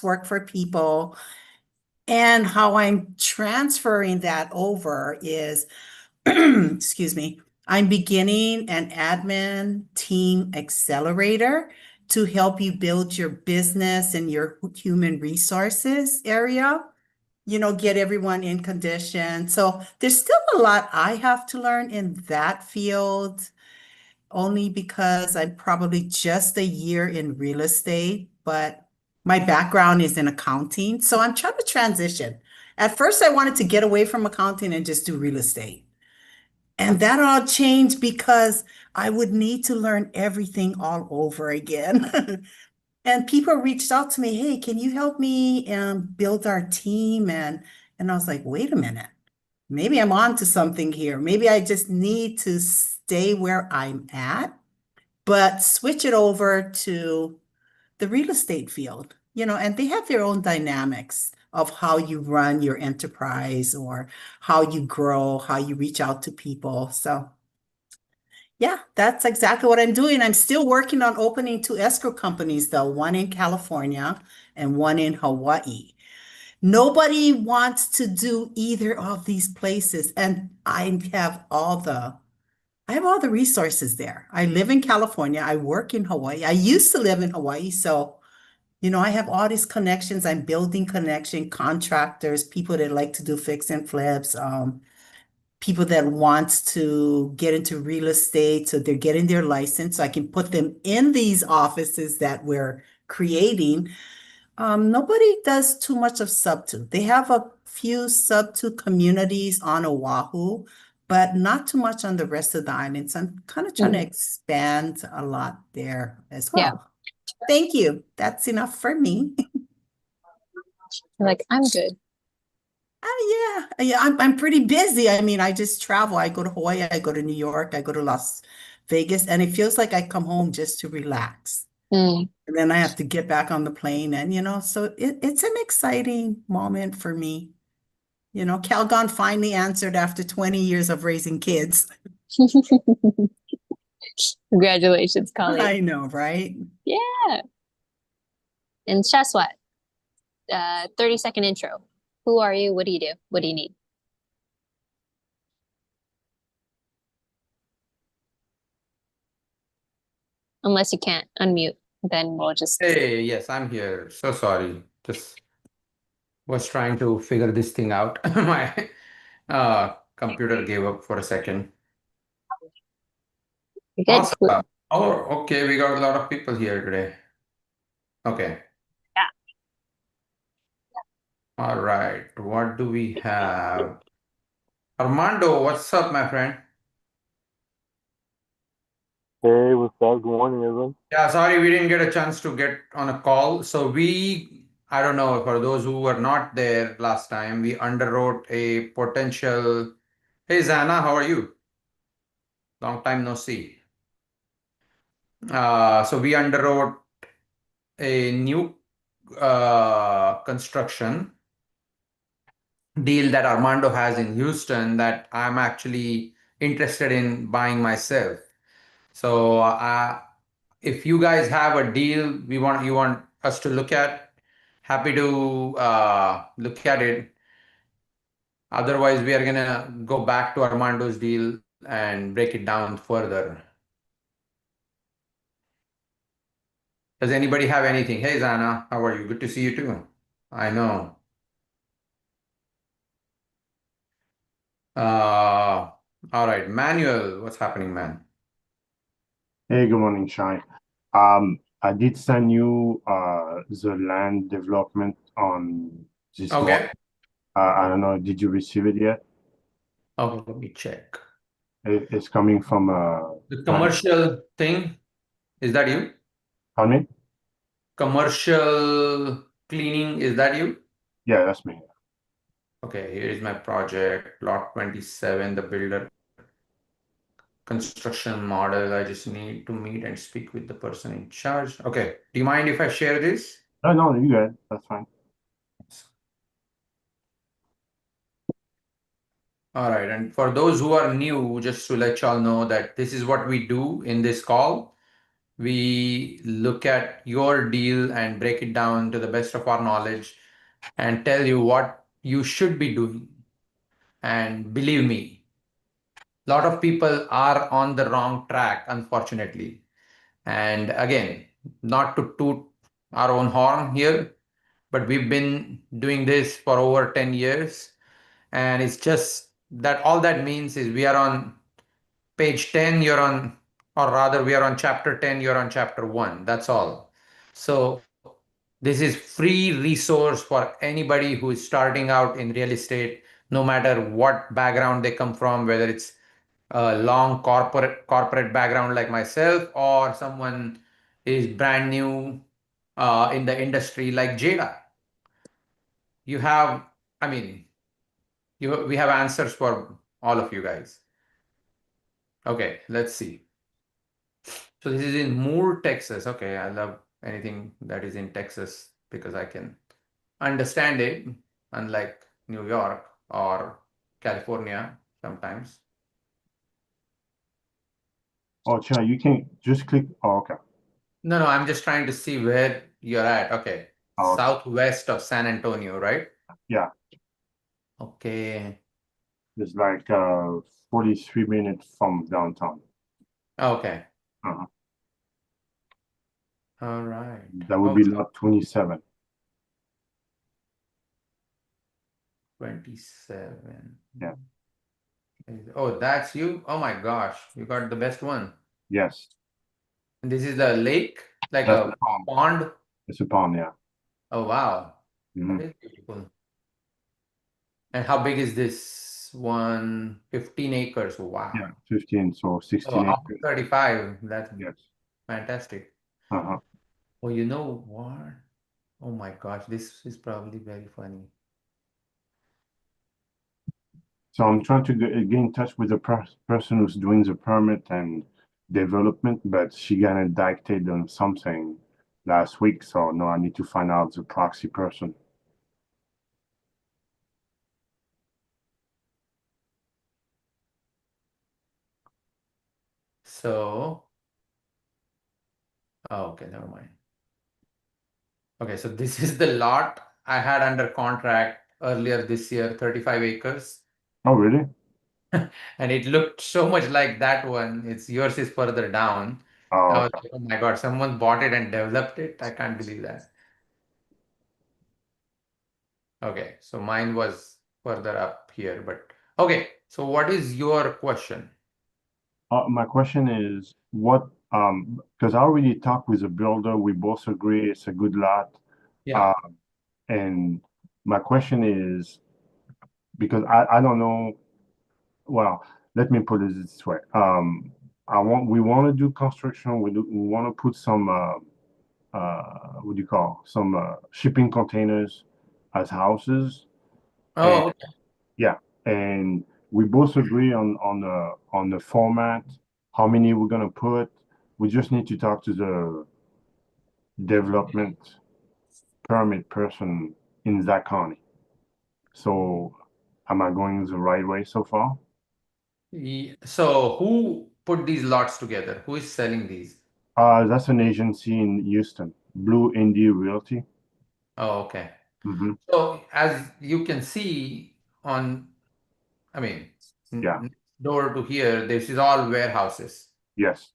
tax work for people. And how I'm transferring that over is, excuse me, I'm beginning an admin team accelerator to help you build your business and your human resources area, get everyone in condition. So there's still a lot I have to learn in that field, only because I'm probably just a year in real estate, but my background is in accounting. So I'm trying to transition. At first, I wanted to get away from accounting and just do real estate. And that all changed because I would need to learn everything all over again. And people reached out to me, hey, can you help me build our team? And I was like, wait a minute, maybe I'm on to something here. Maybe I just need to stay where I'm at, but switch it over to the real estate field, and they have their own dynamics of how you run your enterprise or how you grow, how you reach out to people. So yeah, that's exactly what I'm doing. I'm still working on opening two escrow companies, though, one in California and one in Hawaii. Nobody wants to do either of these places, and I have all the resources there. I live in California. I work in Hawaii. I used to live in Hawaii, so I have all these connections. I'm building contractors, people that like to do fix and flips, people that wants to get into real estate, so they're getting their license. So I can put them in these offices that we're creating. Nobody does too much of sub two. They have a few sub two communities on Oahu, but not too much on the rest of the islands. I'm kind of trying to Mhm. expand a lot there as Yeah. well. Thank you. That's enough for me. Like, I'm good. Yeah, I'm pretty busy. I mean, I just travel. I go to Hawaii, I go to New York, I go to Las Vegas, and it feels like I come home just to relax. Mm. And then I have to get back on the plane, and so it's an exciting moment for me. Calgon finally answered after 20 years of raising kids. Congratulations, colleague. I know, right? Yeah. And Shaswat, 30-second intro. Who are you? What do you do? What do you need? Unless you can't unmute, then we'll just. Hey, yes, I'm here. So sorry. Just was trying to figure this thing out. My computer gave up for a second. You're good. Awesome. Oh, okay. We got a lot of people here today. Okay. Yeah. All right. What do we have? Armando, what's up, my friend? Hey, what's up? Good morning, everyone. Yeah, sorry we didn't get a chance to get on a call. I don't know, for those who were not there last time, we underwrote a potential. Hey, Zana, how are you? Long time no see. So we underwrote a new construction deal that Armando has in Houston that I'm actually interested in buying myself. So if you guys have a deal you want us to look at, happy to look at it. Otherwise, we are gonna go back to Armando's deal and break it down further. Does anybody have anything? Hey, Zana, how are you? Good to see you too. I know. All right, Manuel, what's happening, man? Hey, good morning, Shine. I did send you the land development on this morning. Okay. I don't know, did you receive it yet? Okay, let me check. It's coming from The commercial thing, is that you? pardon me? Commercial cleaning, is that you? Yeah, that's me. Okay, here is my project, lot 27, the builder construction model. I just need to meet and speak with the person in charge. Okay, do you mind if I share this? No, you good. That's fine. All right, and for those who are new, just to let y'all know that this is what we do in this call. we look at your deal and break it down to the best of our knowledge and tell you what you should be doing. And believe me, a lot of people are on the wrong track, unfortunately. And again, not to toot our own horn here, but we've been doing this for over 10 years. And it's just that all that means is we are on page 10, you're on, or rather, we are on chapter 10, you're on chapter 1. That's all. So, this is free resource for anybody who is starting out in real estate, no matter what background they come from, whether it's a long corporate background like myself, or someone is brand new in the industry like Jada. You have, I mean, we have answers for all of you guys. Okay, let's see. So this is in Moore, Texas. Okay, I love anything that is in Texas because I can understand it, unlike New York or California sometimes. Oh, Chai, you can just click. Oh, okay. No, I'm just trying to see where you're at. Okay. Oh, okay. Southwest of San Antonio, right? Yeah, Okay. it's like 43 minutes from downtown. Okay. Uh-huh. All right. That would Oh, be lot 27. 27. Yeah. Oh, that's you? Oh my gosh, you got the best one. Yes, And this is the lake, like that's a the pond. pond. It's a pond, yeah. Oh wow. Hmm. That is beautiful. And how big is this one? 15 acres. Yeah, Wow. 15, so Oh, 16 how acres. 35? That's Yes. fantastic. Uh-huh. Oh, you know what? Oh my gosh, this is probably very funny. So I'm trying to get in touch with the person who's doing the permit and development, but she got indicted on something last week. So no, I need to find out the proxy person. So, oh, okay, never mind. Okay, so this is the lot I had under contract earlier this year, 35 acres. Oh, really? And it looked so much like that one. It's yours is further down. I Oh, was like, oh my God, someone bought it and developed it. I can't believe that. Okay, so mine was further up here, but okay. So what is your question? my question is what, because I already talked with the builder. We both agree it's a good lot. Yeah. Uh, and my question is, because I don't know, well, let me put it this way. We want to do construction. We want to put some, what do you call, some shipping containers as houses. And Oh, okay. yeah, and we both agree on the format, how many we're gonna put. We just need to talk to the development permit person in that county. So am I going the right way so far? So who put these lots together? Who is selling these? That's an agency in Houston, Blue Indie Realty. Oh, okay. Hmm. So as you can see on, I mean, Yeah, next door to here, this is all warehouses. yes.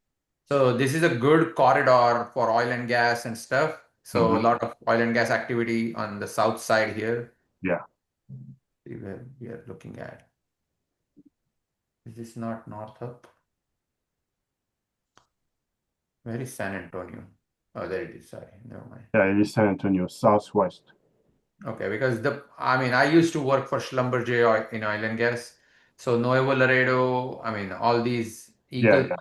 So this is a good corridor for oil and gas and stuff. So a Hmm. lot of oil and gas activity on the south side here. Yeah. See where we are looking at. Is this not Northup? Where is San Antonio? Oh, there it is. Sorry, never mind. Yeah, it is San Antonio, Southwest. Okay, because I mean, I used to work for Schlumberger in oil and gas. So Nuevo Laredo, I mean, all these Yeah, Eagle, yeah,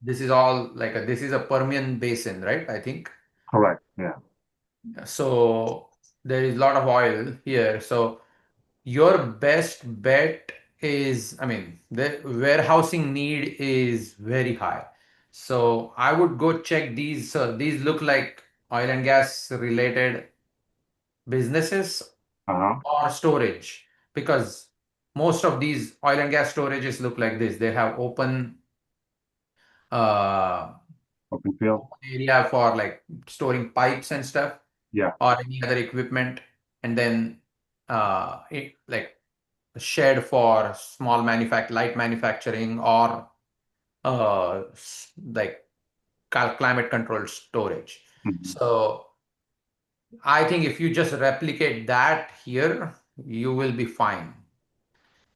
this is all like this is a Permian basin, right? I think. correct. Yeah. So there is a lot of oil here. So your best bet is, I mean, the warehousing need is very high. So I would go check these. These look like oil and gas related businesses Uh-huh. or storage because most of these oil and gas storages look like this. They have open uh, Open field. area for like storing pipes and stuff Yeah. or any other equipment, and then like a shed for small light manufacturing or like climate controlled storage. Mhm. So I think if you just replicate that here, you will be fine.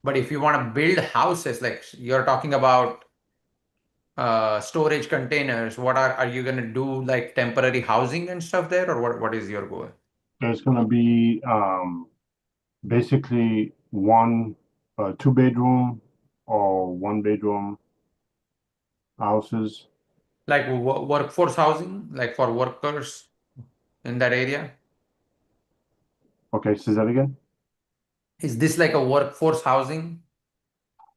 But if you want to build houses, like you're talking about storage containers, are you going to do like temporary housing and stuff there, or what is your goal? There's gonna be basically one 2 bedroom or 1 bedroom houses. Like workforce housing, like for workers in that area? Okay, say that again. Is this like a workforce housing?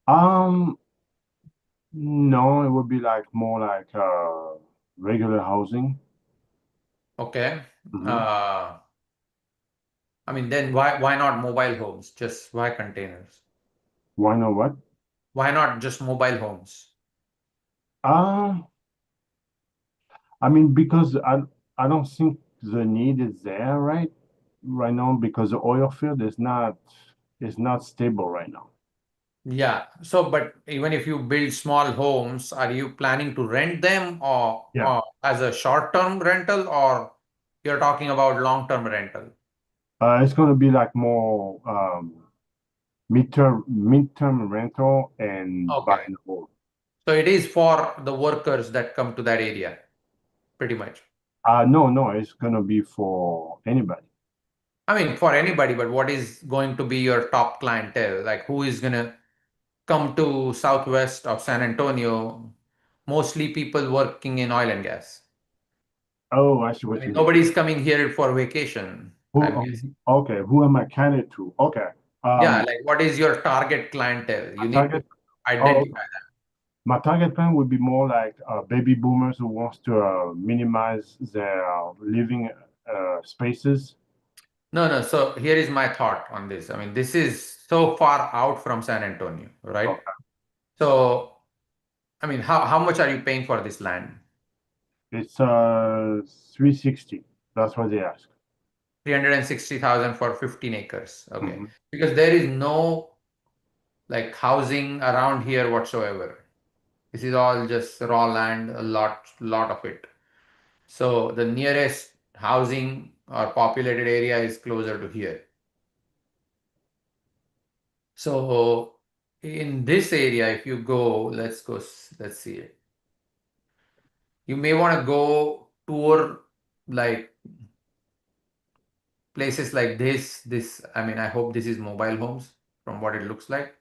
Um, no, it would be like more like regular housing. Okay. Hmm. Uh, I mean, then why not mobile homes? Just why containers? Why not what? Why not just mobile homes? Um, I mean, because I don't think the need is there right now because the oil field is not stable right now. Yeah. So, but even if you build small homes, are you planning to rent them Yeah. or as a short-term rental, or you're talking about long-term rental? It's gonna be like more midterm rental and buy Okay. and hold. So it is for the workers that come to that area, pretty much. No, it's gonna be for anybody. I mean, for anybody, but what is going to be your top clientele? Like, who is gonna come to southwest of San Antonio? Mostly people working in oil and gas. Oh, I see I what mean, you mean. nobody's coming here for vacation, Who? I'm guessing. Okay, who am I candidate to? Okay. Yeah, Um, like what is your target clientele? my You need to target. Oh, identify okay. that. My target plan would be more like baby boomers who wants to minimize their living spaces. No, no. So here is my thought on this. I mean, this is so far out from San Antonio, right? Okay. So, I mean, how much are you paying for this land? It's 360. That's what they ask. 360,000 for 15 acres. Okay. Hmm. Because there is no like housing around here whatsoever. This is all just raw land, a lot of it. So the nearest housing or populated area is closer to here. So in this area, if you go, let's see it. You may want to go tour like places like this. I mean, I hope this is mobile homes from what it looks like.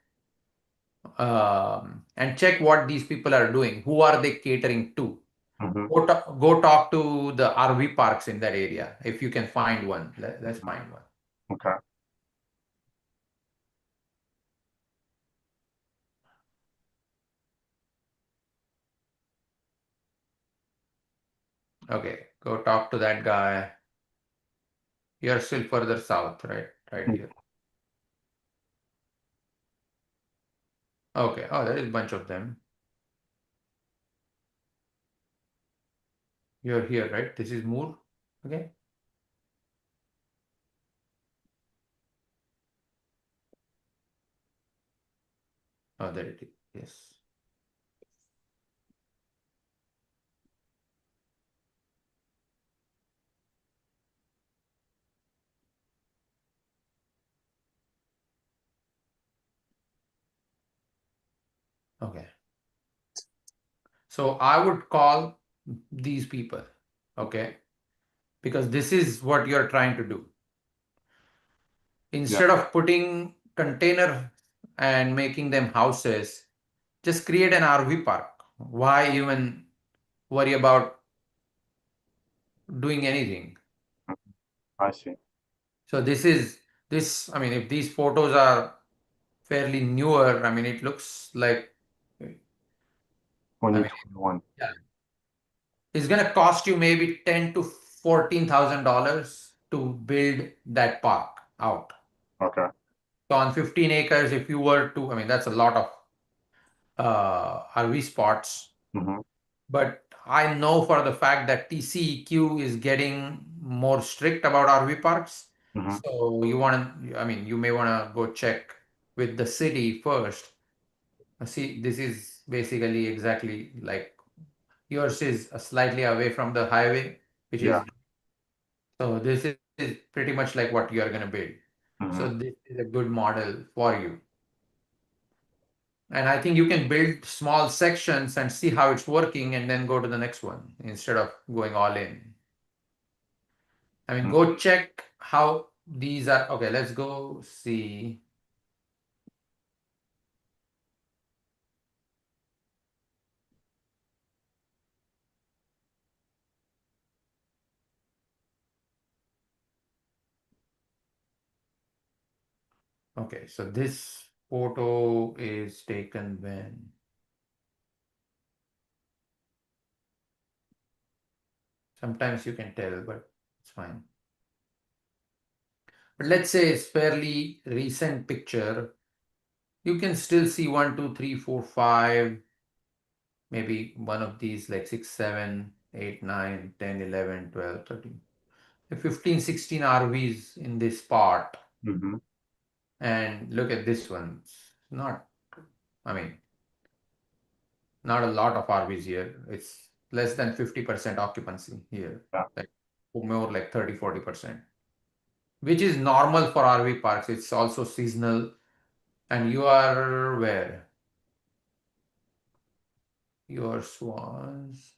And check what these people are doing. Who are they catering to? Hmm. Go talk to the RV parks in that area if you can find one. Let's find one. Okay. Okay, go talk to that guy. You're still further south, right? Right here. Okay. Oh, there is a bunch of them. You're here, right? This is Moore. Okay. Oh, there it is. Yes. Okay. So I would call these people. Okay. Because this is what you're trying to do. Yeah. Instead of putting container and making them houses, just create an RV park. Why even worry about doing anything? I see. So I mean, if these photos are fairly newer, I mean, it looks like, I mean, 2021. yeah, it's gonna cost you maybe 10 to $14,000 to build that park out. Okay. So on 15 acres, if you were to, I mean, that's a lot of RV spots. Hmm. But I know for the fact that TCEQ is getting more strict about RV parks. Mhm. So I mean, you may want to go check with the city first. See, this is basically exactly like yours is slightly away from the highway, which Yeah. is, so this is pretty much like what you are going to build. So Mhm. this is a good model for you. And I think you can build small sections and see how it's working and then go to the next one instead of going all in. I mean, Mm. go check how these are. Okay, let's go see. Okay, so this photo is taken when? Sometimes you can tell, but it's fine. But let's say it's fairly recent picture. You can still see 1, 2, 3, 4, 5, maybe one of these like 6, 7, 8, 9, 10, 11, 12, 13, 15, 16 RVs in this part. Mhm. And look at this one. It's not, I mean, not a lot of RVs here. It's less than 50% occupancy here. Yeah. Like more like 30, 40%, which is normal for RV parks. It's also seasonal. And you are where? Your swans.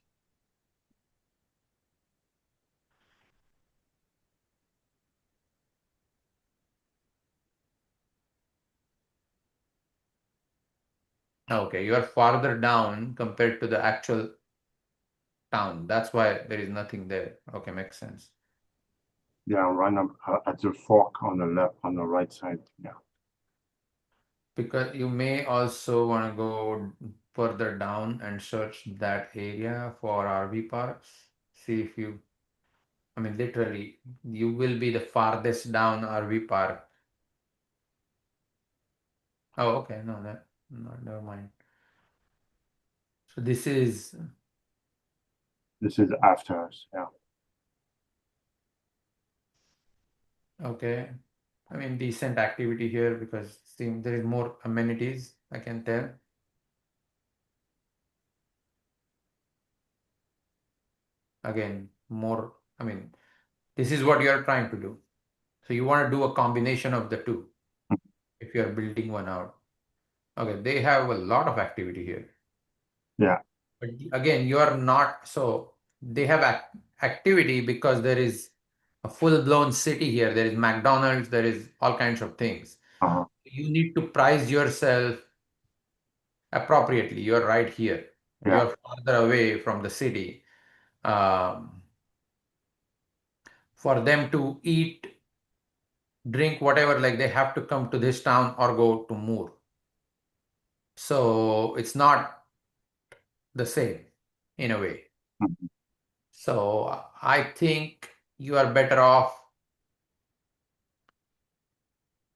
Okay, you are farther down compared to the actual town. That's why there is nothing there. Okay, makes sense. Yeah, right up at the fork on the left, on the right side. Yeah. Because you may also want to go further down and search that area for RV parks. See if you, I mean, literally, you will be the farthest down RV park. Oh, okay, no, no, never mind. So this is, This is after us. Yeah. okay. I mean, decent activity here because see, there is more amenities, I can tell. Again, more, I mean, this is what you are trying to do. So you want to do a combination of the two if you are building one out. Okay, they have a lot of activity here. Yeah. But again, you are not, so they have activity because there is a full-blown city here. There is McDonald's, there is all kinds of things. Uh-huh. You need to price yourself appropriately. You're right here. Yeah. You're farther away from the city. For them to eat, drink, whatever, like they have to come to this town or go to Moore. So it's not the same in a way. Mhm. So I think you are better off.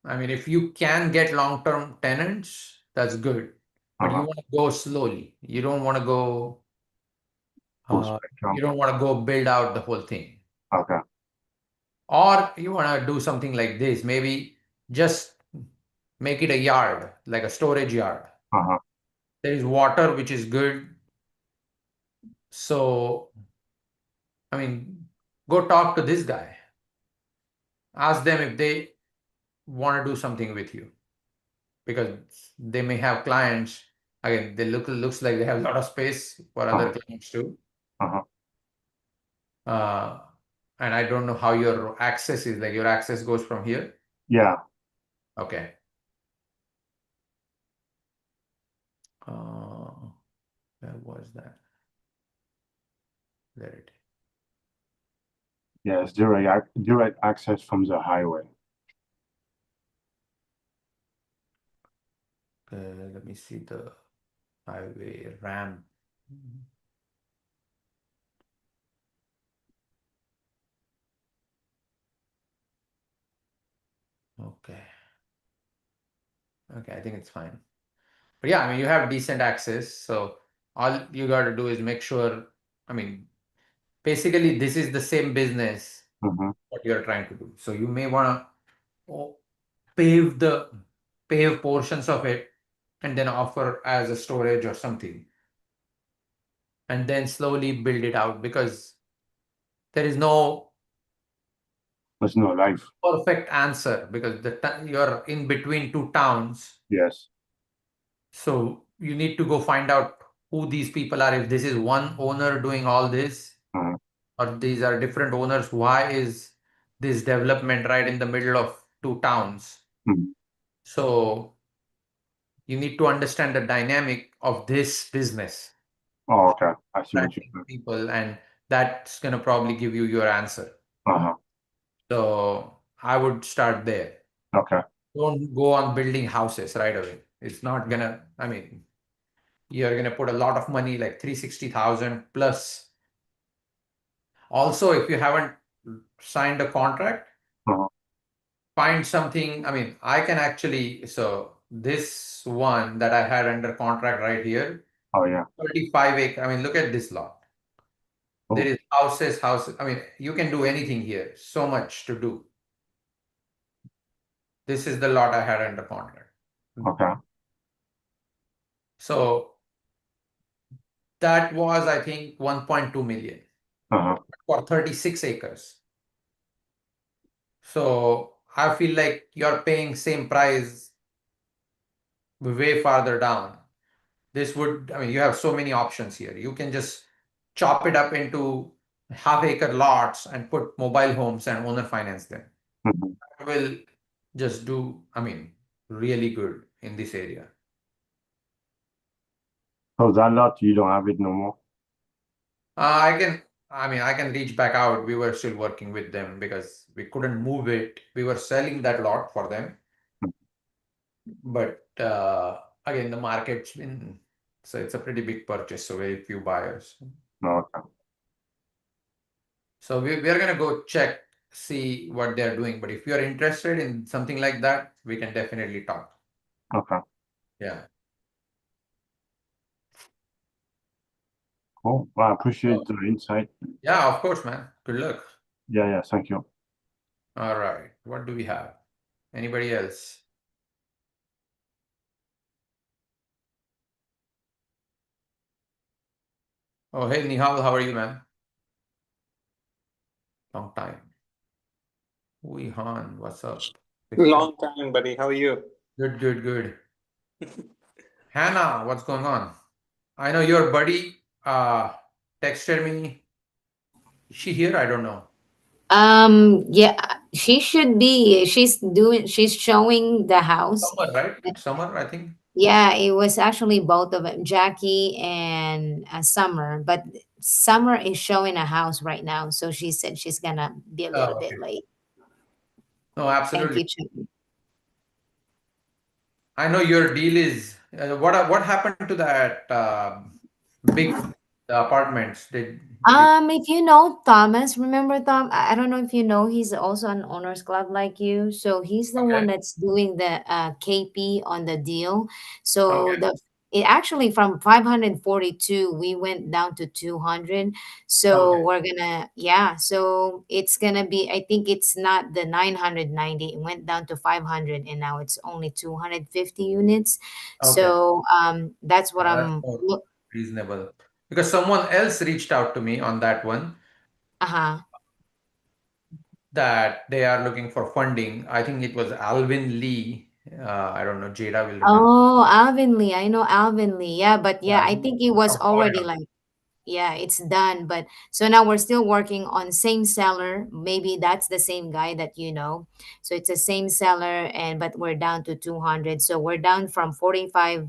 I mean, if you can get long-term tenants, that's good. But you Uh-huh. want to go slowly. You don't want to go. Full You spectrum. don't want to go build out the whole thing. Okay. Or you want to do something like this. Maybe just make it a yard, like a storage yard. Uh-huh. There is water, which is good. So, I mean, go talk to this guy. Ask them if they want to do something with you because they may have clients. Again, they looks like they have a lot of space for other Uh-huh. clients too. Uh-huh. Uh, and I don't know how your access is. Like your access goes from here. Yeah. Okay. Uh, where was that? There it is. Yeah, it's direct access from the highway. Let me see the highway ramp. Okay. Okay, I think it's fine. But yeah, I mean, you have decent access. So all you got to do is make sure I mean, basically, this is the same business Mm-hmm. what you're trying to do. So you may want to pave the pave portions of it and then offer as a storage or something, and then slowly build it out because there is no There's no life. perfect answer because you're in between two towns. Yes. So you need to go find out who these people are. If this is one owner doing all this, Uh-huh. or these are different owners, why is this development right in the middle of two towns? Mhm. So you need to understand the dynamic of this business, Oh, okay. I see what you attracting mean. people, and that's gonna probably give you your answer. Uh-huh. So I would start there. Okay. Don't go on building houses right away. It's not gonna, I mean, you're gonna put a lot of money, like 360,000 plus. Also, if you haven't signed a contract, Uh-huh. find something. I mean, I can actually, so this one that I had under contract right here, Oh, yeah. 35 acre. I mean, look at this lot. There Oh, is houses. I mean, you can do anything here. So much to do. This is the lot I had under contract. okay. So that was, I think, 1.2 million Uh-huh. for 36 acres. So I feel like you're paying same price way farther down. This would, I mean, you have so many options here. You can just chop it up into half-acre lots and put mobile homes and owner finance them. Mhm. It will just do, I mean, really good in this area. So that lot, you don't have it no more? I can reach back out. We were still working with them because we couldn't move it. We were selling that lot for them. But again, the market's been, so it's a pretty big purchase, so very few buyers. No, okay. So we're gonna go check, see what they're doing. But if you're interested in something like that, we can definitely talk. Okay. Yeah. Cool. Well, I appreciate the insight. Yeah, of course, man. Good luck. Yeah, yeah. Thank you. All right. What do we have? Anybody else? Oh, hey, Nihal, how are you, man? Long time. Han, what's up? Long time, buddy. How are you? Good, good, good. Hannah, what's going on? I know your buddy texted me. Is she here? I don't know. Yeah, she should be. She's showing the house. Summer, right? Summer, I think. Yeah, it was actually both of them, Jackie and Summer. But Summer is showing a house right now, so she said she's gonna be a little Oh, bit okay. late No, and absolutely. keep checking. I know your deal is what happened to that big apartments? Did If you know Thomas, remember Tom? I don't know if you know, he's also an owners club like you. So he's the okay, one that's doing the KP on the deal. So okay, it actually from 542 we went down to 200. So okay, we're gonna, yeah, so it's gonna be, I think it's not the 990, it went down to 500 and now it's only 250 units. okay. So that's what That's I'm more look. reasonable because someone else reached out to me on that one Uh-huh. that they are looking for funding. I think it was Alvin Lee. I don't know. Jada will remember. Oh, Alvin Lee. I know Alvin Lee. Yeah, but yeah, Yeah, I he's think it was from Florida. already like, yeah, it's done. But so now we're still working on same seller. Maybe that's the same guy that you know. So it's the same seller, and but we're down to 200. So we're down from 45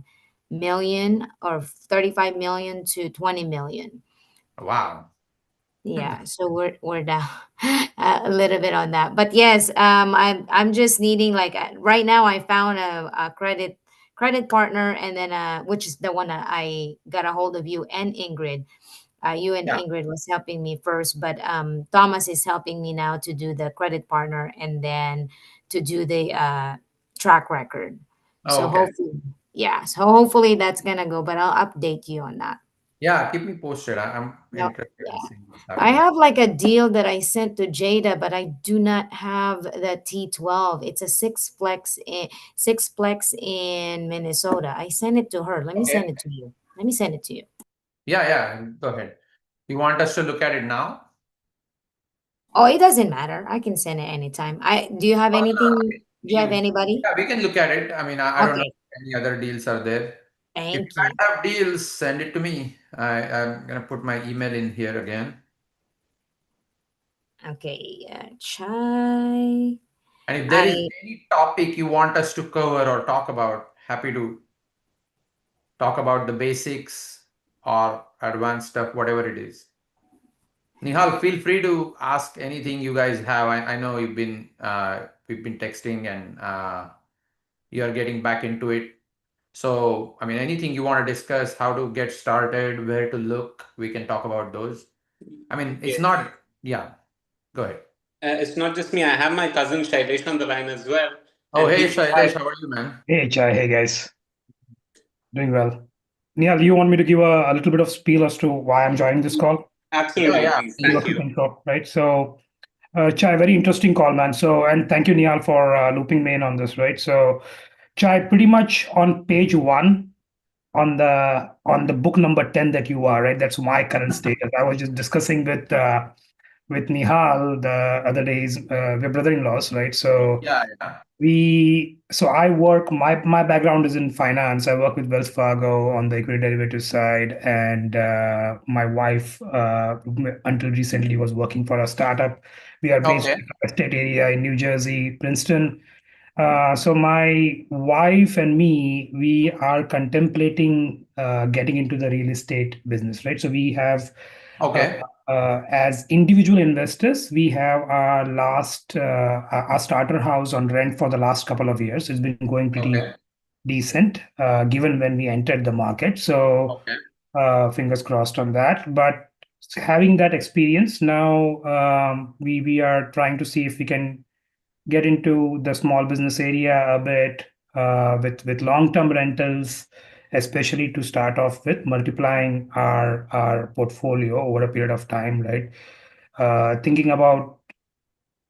million or 35 million to 20 million. Wow. Yeah, so we're down a little bit on that. But yes, I'm just needing like right now I found a credit partner, and then which is the one that I got a hold of you and Ingrid. You and Yeah. Ingrid was helping me first, but Thomas is helping me now to do the credit partner and then to do the track record. Oh, So okay. hopefully, yeah, so hopefully that's gonna go, but I'll update you on that. Yeah, keep me posted. I'm No, interested in yeah. seeing what's I happening. have like a deal that I sent to Jada, but I do not have the T12. It's a sixplex in Minnesota. I sent it to her. Let me Okay. send it to you. Let me send it to you. Yeah, yeah. Go ahead. You want us to look at it now? Oh, it doesn't matter. I can send it anytime. I do you have Oh, no, anything? I Do you have mean, anybody? yeah, we can look at it. I mean, I don't know Okay, if any other deals are there. If you thank guys you. have deals, send it to me. I'm gonna put my email in here again. Okay, Chai. And if there is I any topic you want us to cover or talk about, happy to talk about the basics or advanced stuff, whatever it is. Nihal, feel free to ask anything you guys have. I know we've been texting and you are getting back into it. So, I mean, anything you want to discuss, how to get started, where to look, we can talk about those. I mean, it's Yes. not, yeah, go ahead. It's not just me. I have my cousin Shailesh on the line as well, Oh, and hey, he Shailesh, how are you, man? Hey, Chai. Hey, guys. Doing well. Nihal, you want me to give a little bit of spiel as to why I'm joining this call? Yeah, absolutely yeah, please. Give a Thank please. quick you. intro, right? So, Chai, very interesting call, man. So, and thank you, Nihal, for looping me in on this, right? So, Chai, pretty much on page one on the book number 10 that you are, right? That's my current status. I was just discussing with Nihal the other days, we're brother-in-laws, right? So Yeah, yeah. so I work my background is in finance. I work with Wells Fargo on the equity derivative side, and my wife until recently was working for a startup. We are based Okay, in the state area in New Jersey, Princeton. So my wife and me, we are contemplating getting into the real estate business, right? So we have uh, okay, as individual investors, we have our starter house on rent for the last couple of years. It's been going pretty okay, decent, given when we entered the market. So okay. fingers crossed on that. But having that experience now, we are trying to see if we can get into the small business area a bit with long-term rentals, especially to start off with multiplying our portfolio over a period of time, right? Thinking about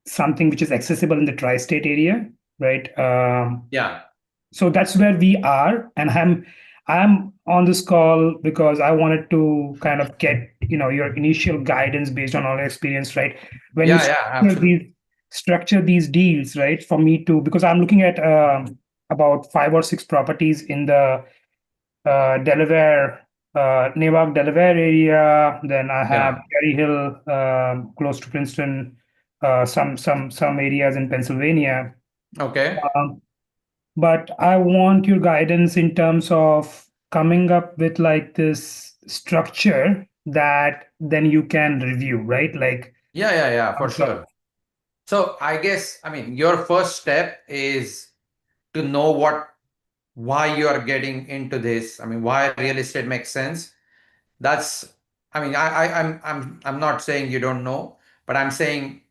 something which is accessible in the tri-state area, right? Yeah, So that's where we are, and I'm on this call because I wanted to kind of get your initial guidance based on all your experience, right? When you yeah, yeah, absolutely. structure these deals, right? For me to, because I'm looking at about 5 or 6 properties in the Delaware, Newark, Delaware area. Then I have Yeah, Cherry Hill, close to Princeton, some areas in Pennsylvania. okay. Um, but I want your guidance in terms of coming up with like this structure that then you can review, right? Like, Yeah, yeah, yeah, for okay. sure. So I guess, I mean, your first step is to know why you are getting into this. I mean, why real estate makes sense. That's, I mean, I'm not saying you don't know, but I'm saying,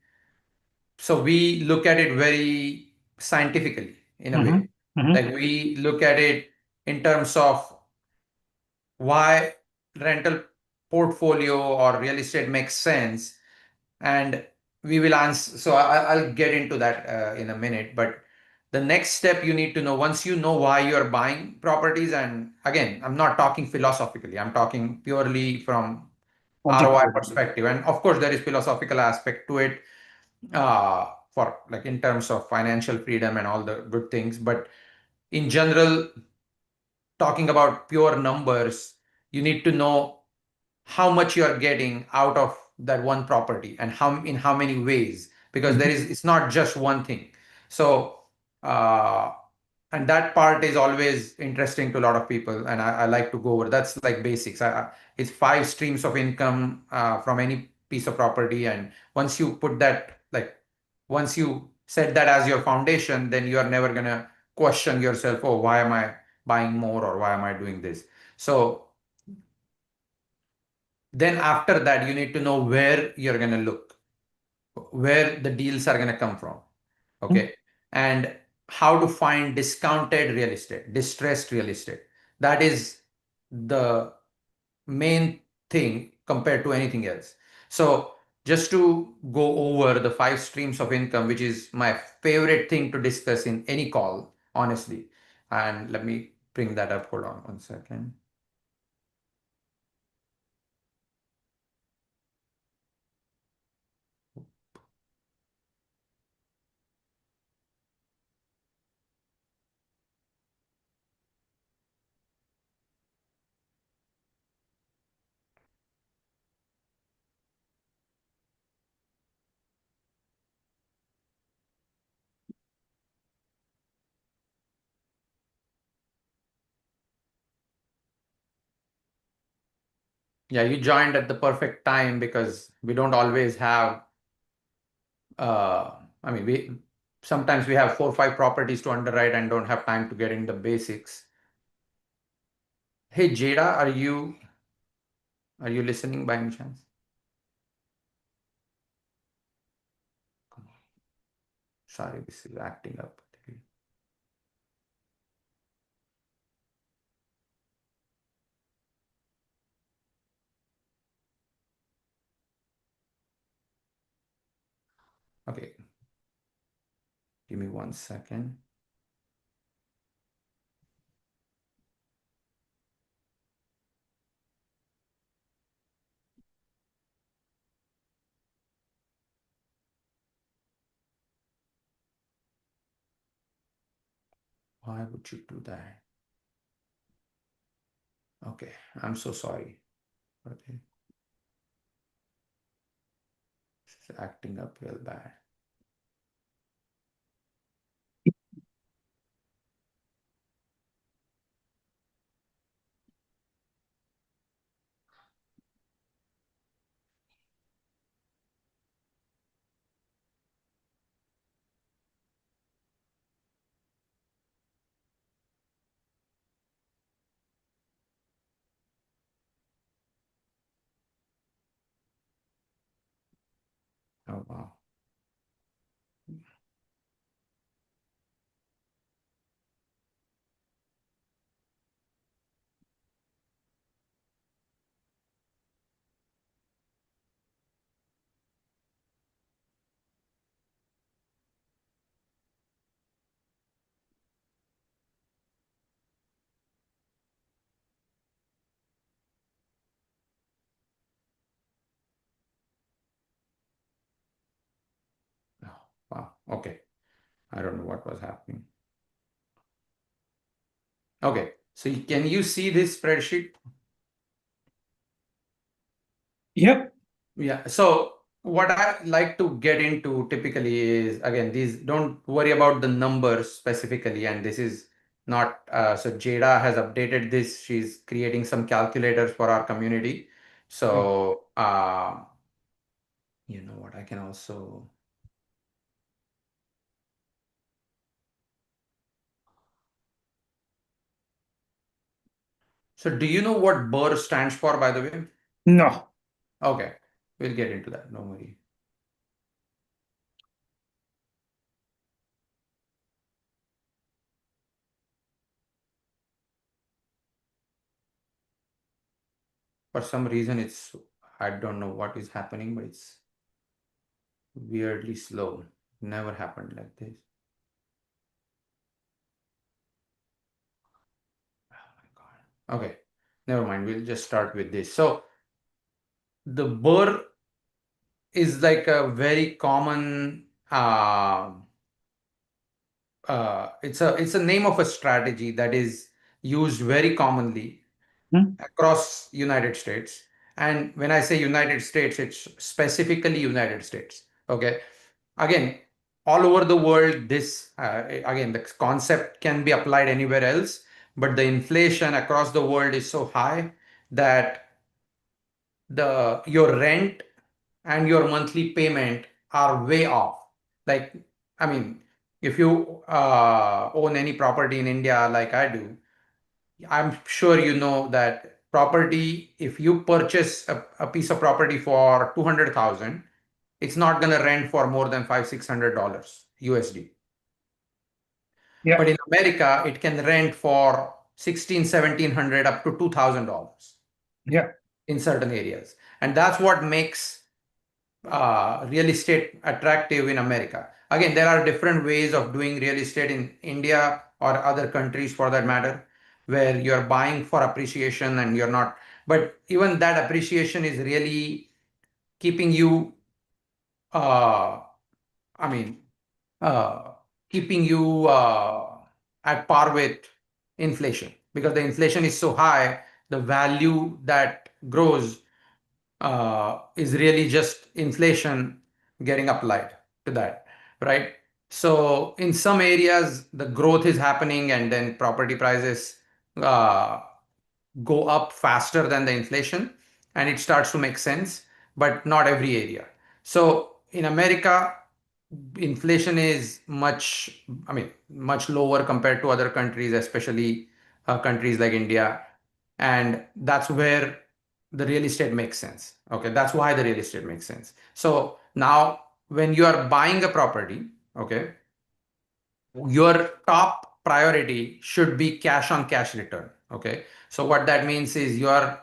so we look at it very scientifically in a way. Mhm, mhm, Like we look at it in terms of why rental portfolio or real estate makes sense, and we will answer. So I'll get into that in a minute. But the next step you need to know, once you know why you're buying properties, and again, I'm not talking philosophically, I'm talking purely from ROI objectively. perspective. And of course, there is philosophical aspect to it, for like in terms of financial freedom and all the good things. But in general, talking about pure numbers, you need to know how much you are getting out of that one property and how many ways, because Mhm, it's not just one thing. So uh, and that part is always interesting to a lot of people, and I like to go over. That's like basics. It's 5 streams of income from any piece of property, and once you put that, like once you set that as your foundation, then you are never gonna question yourself, oh, why am I buying more, or why am I doing this? So then after that, you need to know where you're going to look, where the deals are going to come from. mhm, Okay. And how to find discounted real estate, distressed real estate. That is the main thing compared to anything else. So just to go over the 5 streams of income, which is my favorite thing to discuss in any call, honestly. And let me bring that up. Hold on 1 second. Yeah, you joined at the perfect time because we don't always have, I mean, sometimes we have 4 or 5 properties to underwrite and don't have time to get in the basics. Hey, Jada, are you listening by any chance? Come on. Sorry, this is acting up. Okay. Give me 1 second. Why would you do that? Okay, I'm so sorry. Okay. It's acting up real bad. Oh, wow. Oh, wow. Okay. I don't know what was happening. Okay. So can you see this spreadsheet? Yep. Yeah. So what I like to get into typically is, again, these, don't worry about the numbers specifically. And this is not, so Jada has updated this. She's creating some calculators for our community. So, you know what, I can also, so do you know what BRRRR stands for, by the way? No. Okay. We'll get into that. Don't worry. For some reason, I don't know what is happening, but it's weirdly slow. Never happened like this. Oh my God. Okay. Never mind. We'll just start with this. So the BRRRR is like a very common, it's a name of a strategy that is used very commonly across United States. And when I say United States, it's specifically United States. Okay. Again, all over the world, again, the concept can be applied anywhere else, but the inflation across the world is so high that your rent and your monthly payment are way off. Like, I mean, if you own any property in India like I do, I'm sure you know that property, if you purchase a piece of property for 200,000, it's not going to rent for more than $500-600 USD. Yeah. But in America, it can rent for 1600-1700 up to $2,000. Yeah. in certain areas. And that's what makes real estate attractive in America. Again, there are different ways of doing real estate in India or other countries for that matter, where you're buying for appreciation and you're not, but even that appreciation is really keeping you, I mean, uh, keeping you at par with inflation, because the inflation is so high, the value that grows is really just inflation getting applied to that, right? So in some areas, the growth is happening and then property prices uh, go up faster than the inflation, and it starts to make sense, but not every area. So in America, inflation is much, I mean, much lower compared to other countries, especially countries like India. And that's where the real estate makes sense. Okay, that's why the real estate makes sense. So now, when you are buying a property, okay, your top priority should be cash on cash return. Okay, so what that means is your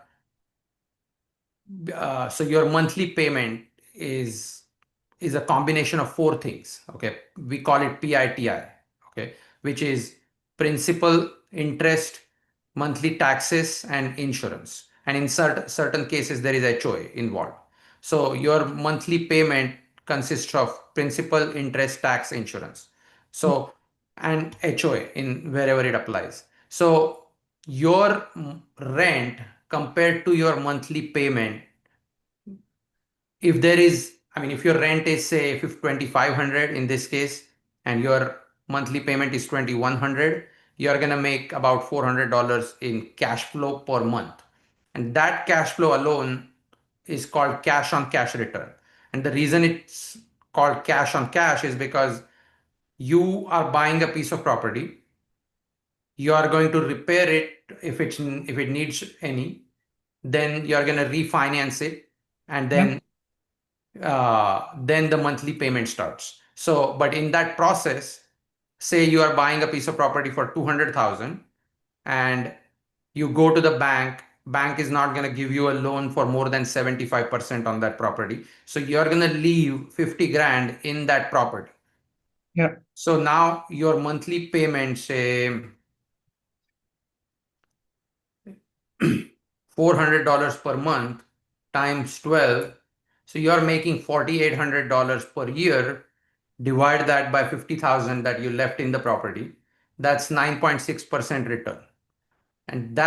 monthly payment is a combination of four things. Okay, we call it PITI. Okay, which is principal, interest, monthly taxes, and insurance. And in certain cases, there is HOA involved. So your monthly payment consists of principal, interest, tax, insurance. So and HOA in wherever it applies. So your rent compared to your monthly payment, if there is, I mean, if your rent is say 2,500 in this case, and your monthly payment is 2,100, you're gonna make about $400 in cash flow per month, and that cash flow alone is called cash on cash return. And the reason it's called cash on cash is because you are buying a piece of property, you are going to repair it if it needs any, then you're going to refinance it, and Yeah. then the monthly payment starts. So, but in that process, say you are buying a piece of property for 200,000 and you go to the bank is not going to give you a loan for more than 75% on that property. So you're going to leave 50 grand in that property. Yeah. So now your monthly payment, say $400 per month times 12. So you're making $4,800 per year. Divide that by 50,000 that you left in the property. That's 9.6% return. And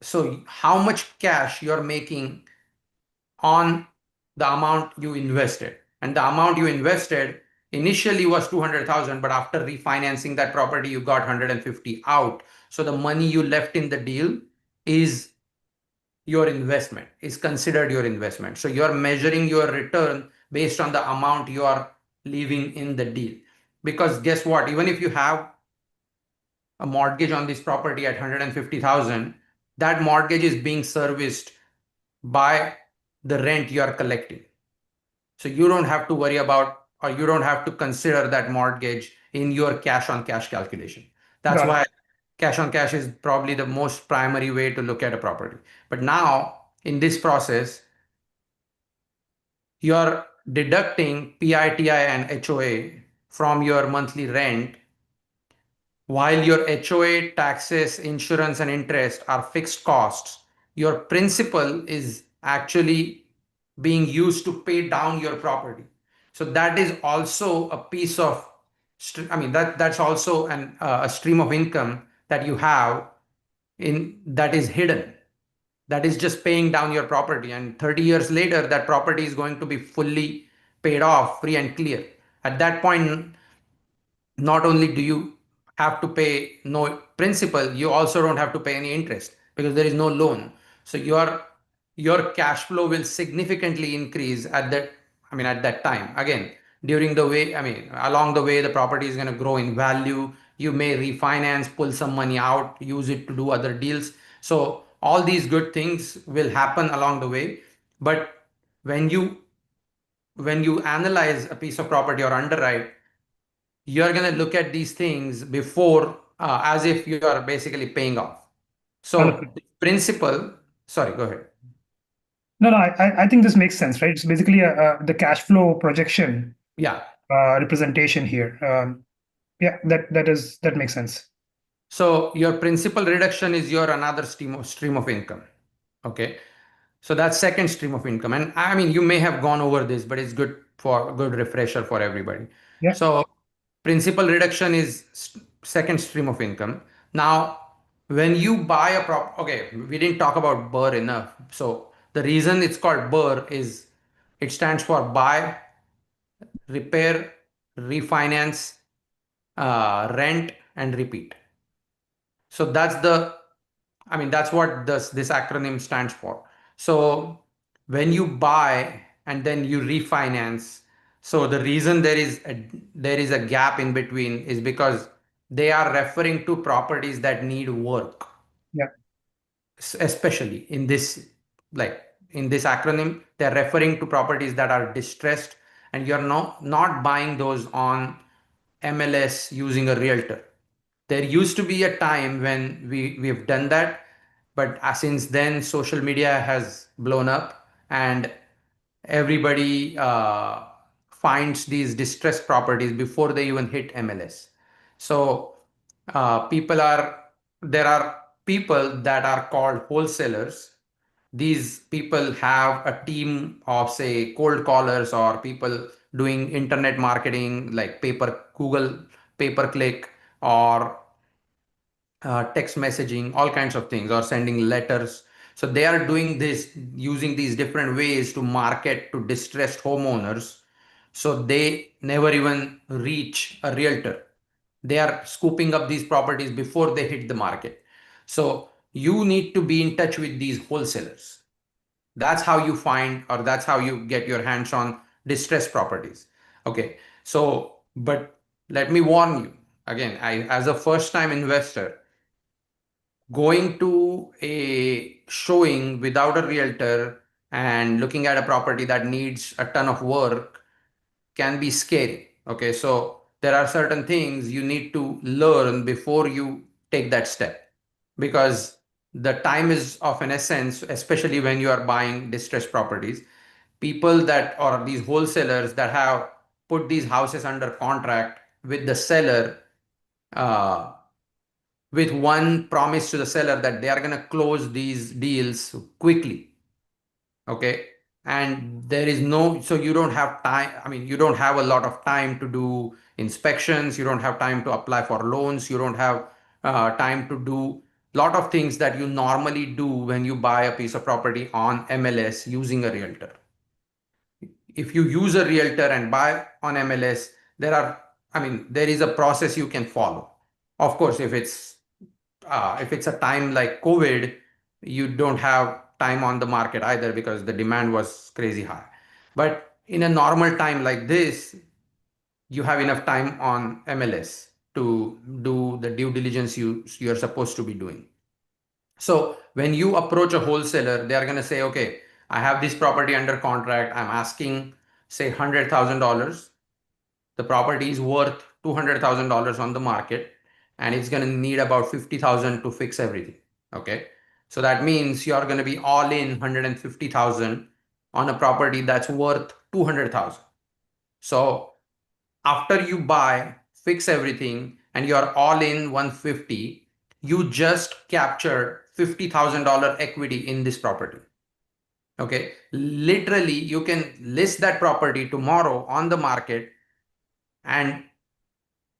so how much cash you're making on the amount you invested. And the amount you invested initially was 200,000, but after refinancing that property, you got 150 out. So the money you left in the deal is your investment, is considered your investment. So you're measuring your return based on the amount you are leaving in the deal. Because guess what? Even if you have a mortgage on this property at 150,000, that mortgage is being serviced by the rent you are collecting. So you don't have to worry about, or you don't have to consider that mortgage in your cash on cash calculation. That's Got it. why cash on cash is probably the most primary way to look at a property. But now in this process, you're deducting PITI and HOA from your monthly rent, while your HOA, taxes, insurance, and interest are fixed costs. Your principal is actually being used to pay down your property. So that is also a piece of, I mean, that's also a stream of income that you have in that is hidden, that is just paying down your property, and 30 years later that property is going to be fully paid off, free and clear. At that point, not only do you have to pay no principal, you also don't have to pay any interest because there is no loan. So your cash flow will significantly increase at that, I mean, at that time. Again, during the way, I mean, along the way, the property is going to grow in value. You may refinance, pull some money out, use it to do other deals. So all these good things will happen along the way. But when you when you analyze a piece of property or underwrite, you're going to look at these things before, as if you are basically paying off. So Understood. principal, sorry, go ahead. No, I think this makes sense, right? It's basically the cash flow projection Yeah. representation here. Yeah, that makes sense. So your principal reduction is your another stream of income. Okay. So that's second stream of income. And I mean, you may have gone over this, but it's good refresher for everybody. Yeah. So principal reduction is second stream of income. Now, when you buy a okay, we didn't talk about BRRRR enough. So the reason it's called BRRRR is it stands for buy, repair, refinance, rent, and repeat. So that's what this acronym stands for. So when you buy and then you refinance, so the reason there is a gap in between is because they are referring to properties that need work, Yeah. especially in this acronym, they're referring to properties that are distressed, and you're not buying those on MLS using a realtor. There used to be a time when we've done that, but since then social media has blown up and everybody finds these distressed properties before they even hit MLS. So people are there are people that are called wholesalers. These people have a team of, say, cold callers or people doing internet marketing like Google pay per click, or text messaging, all kinds of things, or sending letters. So they are doing this using these different ways to market to distressed homeowners. So they never even reach a realtor. They are scooping up these properties before they hit the market. So you need to be in touch with these wholesalers. That's how you find, or that's how you get your hands on distressed properties. Okay. So, but let me warn you again, as a first time investor, going to a showing without a realtor and looking at a property that needs a ton of work can be scary. Okay, so there are certain things you need to learn before you take that step, because the time is of an essence, especially when you are buying distressed properties. People that, or these wholesalers that have put these houses under contract with the seller, uh, with one promise to the seller that they are going to close these deals quickly. Okay. And there is no, so you don't have time. I mean, you don't have a lot of time to do inspections. You don't have time to apply for loans. You don't have time to do a lot of things that you normally do when you buy a piece of property on MLS using a realtor. If you use a realtor and buy on MLS, there is a process you can follow. Of course, if it's a time like COVID, you don't have time on the market either because the demand was crazy high. But in a normal time like this, you have enough time on MLS to do the due diligence you're supposed to be doing. So when you approach a wholesaler, they are going to say, okay, I have this property under contract. I'm asking, say, $100,000. The property is worth $200,000 on the market, and it's going to need about 50,000 to fix everything. Okay. So that means you're going to be all in 150,000 on a property that's worth 200,000. So after you buy, fix everything, and you're all in 150, you just captured $50,000 equity in this property. Okay. Literally, you can list that property tomorrow on the market and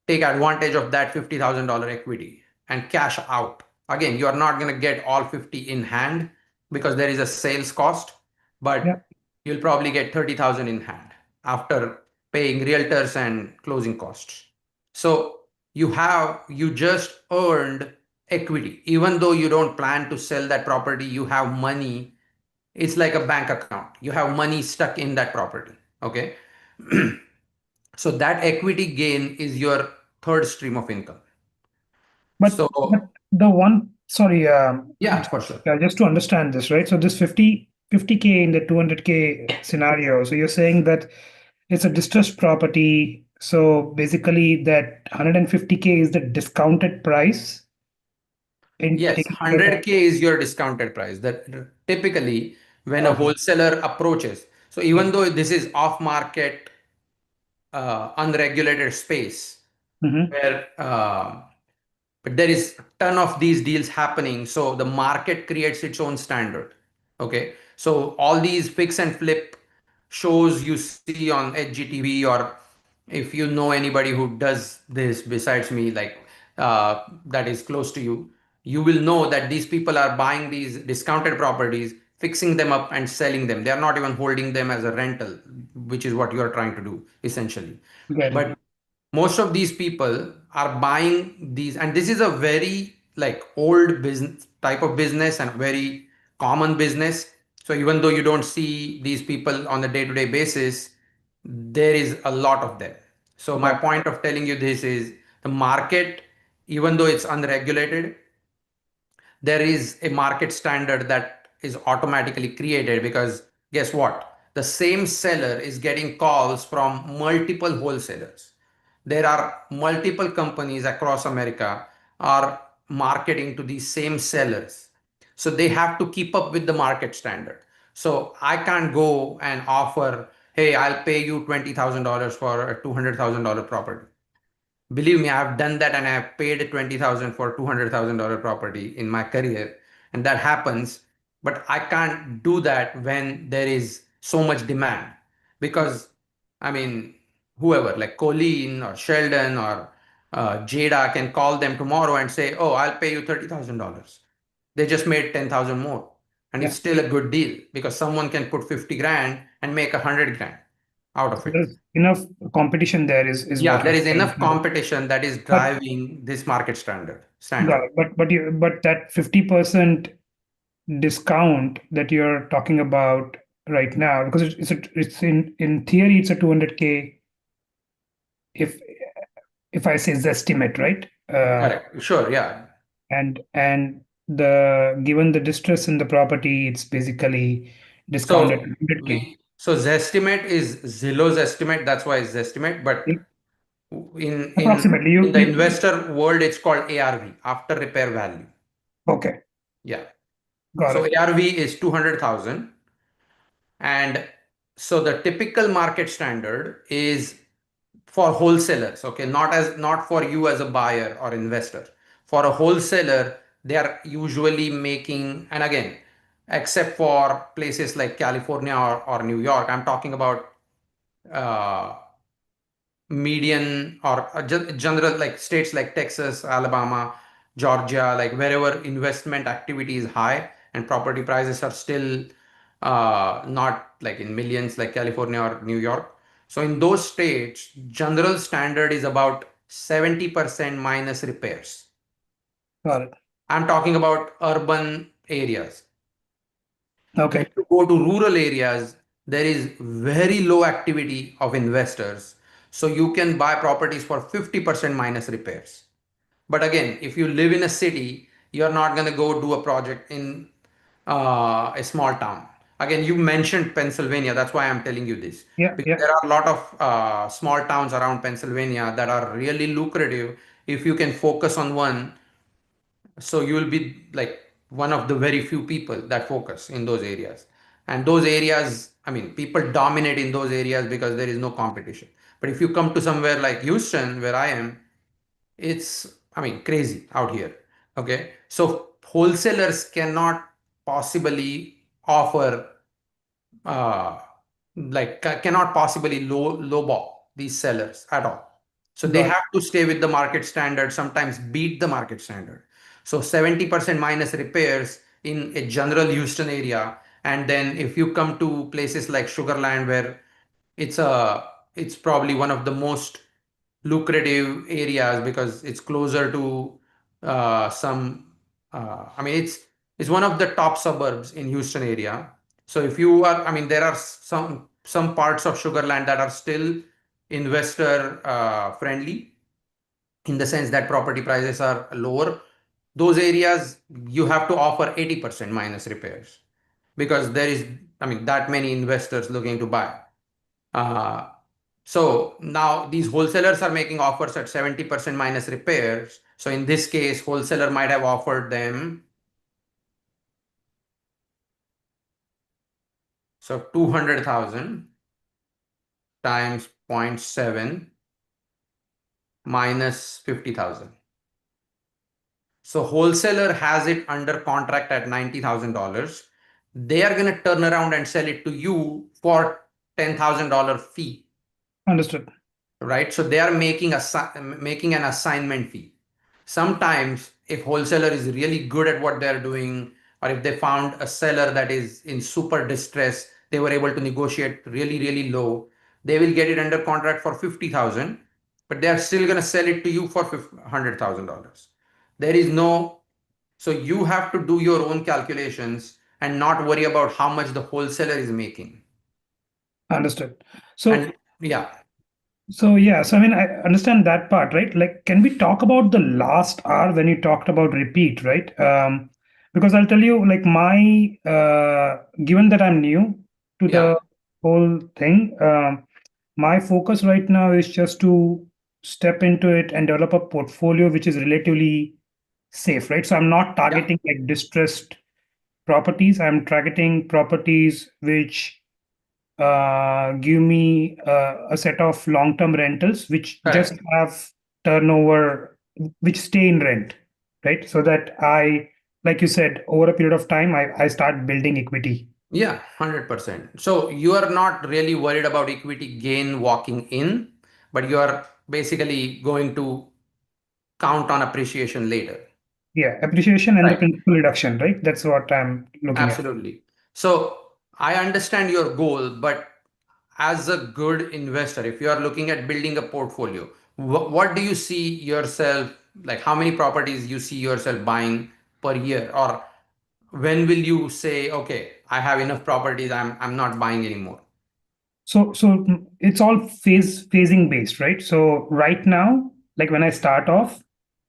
take advantage of that $50,000 equity and cash out. Again, you are not going to get all 50 in hand because there is a sales cost, Yeah. but you'll probably get 30,000 in hand after paying realtors and closing costs. So you just earned equity. Even though you don't plan to sell that property, you have money. It's like a bank account. You have money stuck in that property. Okay. So that equity gain is your third stream of income. But So the one, sorry, yeah, for sure. yeah, just to understand this, right? So this 50K in the 200K scenario. So you're saying that it's a distressed property. So basically that 150K is the discounted price in Yes, taking into account. 100K is your discounted price. That typically when a Okay. wholesaler approaches. So even though this is off market, unregulated space Mm-hmm. where but there is a ton of these deals happening, so the market creates its own standard. Okay, so all these fix and flip shows you see on HGTV, or if you know anybody who does this besides me, like that is close to you, you will know that these people are buying these discounted properties, fixing them up and selling them. They are not even holding them as a rental, which is what you are trying to do essentially. Got it. But most of these people are buying these, and this is a very like old business type of business and very common business. So even though you don't see these people on a day-to-day basis, there is a lot of them. So my Got it. point of telling you this is the market, even though it's unregulated, there is a market standard that is automatically created, because guess what? The same seller is getting calls from multiple wholesalers. There are multiple companies across America are marketing to these same sellers. So they have to keep up with the market standard. So I can't go and offer, hey, I'll pay you $20,000 for a $200,000 property. Believe me, I've done that and I've paid 20,000 for $200,000 property in my career, and that happens. But I can't do that when there is so much demand, because I mean, whoever like Colleen or Sheldon or Jada can call them tomorrow and say, "Oh, I'll pay you $30,000." They just made 10,000 more, and it's Yeah. still a good deal because someone can put 50 grand and make 100 grand out of So it. there's enough competition there is Yeah, what there you're is saying. enough competition that is But driving this market standard. got Standard. it. But that 50% discount that you're talking about right now, because it's in theory it's a 200K if I say estimate, right? Correct. Sure. Yeah. And the given the distress in the property, it's basically discounted So 100K. Zestimate is Zillow's estimate. That's why it's Zestimate. But in in Approximately, in the you investor world, it's called ARV, after repair value. okay, Yeah. got So it. ARV is 200,000. And so the typical market standard is for wholesalers, okay, not for you as a buyer or investor. For a wholesaler, they are usually making, and again, except for places like California or New York, I'm talking about uh, median or general, like states like Texas, Alabama, Georgia, like wherever investment activity is high and property prices are still not like in millions like California or New York. So in those states, general standard is about 70% minus repairs. Got it. I'm talking about urban areas. When Okay, you go to rural areas, there is very low activity of investors. So you can buy properties for 50% minus repairs. But again, if you live in a city, you're not going to go do a project in a small town. Again, you mentioned Pennsylvania. That's why I'm telling you this. yeah, Because yeah, there are a lot of small towns around Pennsylvania that are really lucrative if you can focus on one. So you will be like one of the very few people that focus in those areas. And those areas, I mean, people dominate in those areas because there is no competition. But if you come to somewhere like Houston, where I am, it's, I mean, crazy out here. Okay. So wholesalers cannot possibly offer uh, cannot possibly lowball these sellers at all. So they got it. have to stay with the market standard, sometimes beat the market standard. So 70% minus repairs in a general Houston area. And then if you come to places like Sugarland, where it's probably one of the most lucrative areas because it's closer to some I mean it's one of the top suburbs in Houston area. So if you are, I mean, there are some parts of Sugarland that are still investor friendly, in the sense that property prices are lower. Those areas you have to offer 80% minus repairs, because there is, I mean, that many investors looking to buy. Uh, so now these wholesalers are making offers at 70% minus repairs. So in this case, wholesaler might have offered them So 200,000 times 0.7 minus 50,000. So wholesaler has it under contract at $90,000. They are going to turn around and sell it to you for $10,000 fee, Understood. right? So they are making making an assignment fee. Sometimes if wholesaler is really good at what they're doing, or if they found a seller that is in super distress, they were able to negotiate really, really low, they will get it under contract for 50,000, but they are still going to sell it to you for $100,000. There is no, so you have to do your own calculations and not worry about how much the wholesaler is making. Understood. So And yeah, So yeah, so I mean, I understand that part, right? Like, can we talk about the last hour when you talked about repeat, right? Because I'll tell you, like, my given that I'm new to yeah, the whole thing, my focus right now is just to step into it and develop a portfolio which is relatively safe, right? So I'm not yeah, targeting like distressed properties. I'm targeting properties which give me a set of long-term rentals which just correct. have turnover, which stay in rent, right? So that I, like you said, over a period of time, I start building equity. Yeah, 100%. So you are not really worried about equity gain walking in, but you are basically going to count on appreciation later. Yeah, appreciation and the Right. principal reduction, right? That's what I'm looking at. Absolutely. So I understand your goal, but as a good investor, if you are looking at building a portfolio, what do you see yourself, like how many properties you see yourself buying per year? Or when will you say, okay, I have enough properties, I'm not buying anymore? So it's all phasing based, right? So right now, like when I start off,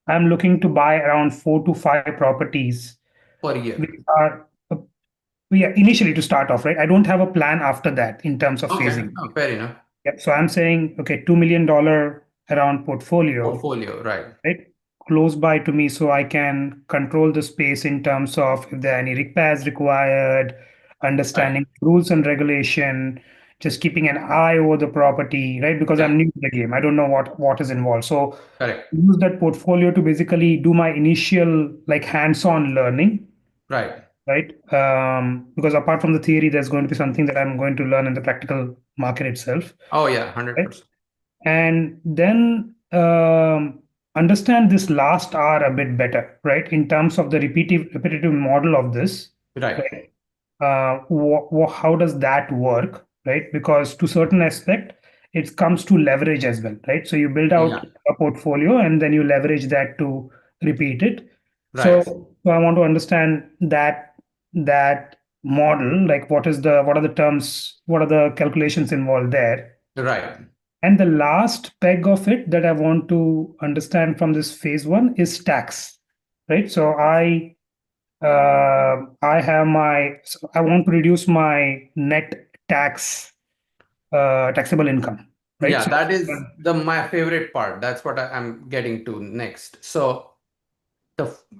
I'm looking to buy around 4 to 5 properties, Per year. which are yeah, initially to start off, right? I don't have a plan after that in terms of Okay, phasing. oh, fair enough. Yeah. So I'm saying, okay, $2 million around portfolio, Portfolio, right, right? Close by to me so I can control the space in terms of if there are any repairs required, right, understanding rules and regulation, just keeping an eye over the property, right? Because yeah, I'm new to the game. I don't know what is involved. So correct, use that portfolio to basically do my initial like hands-on learning, right. right? Because apart from the theory, there's going to be something that I'm going to learn in the practical market itself, Oh yeah, right? 100%. And then understand this last hour a bit better, right? In terms of the repetitive model of this, Right, right? How does that work, right? Because to certain aspect, it comes to leverage as well, right? So you build out yeah, a portfolio and then you leverage that to repeat it. right, So I want to understand that model, like what are the terms, what are the calculations involved there. right. And the last peg of it that I want to understand from this phase one is tax, right? So I have I want to reduce my net taxable income, right? Yeah, So that is the my favorite part. That's what I'm getting to next. So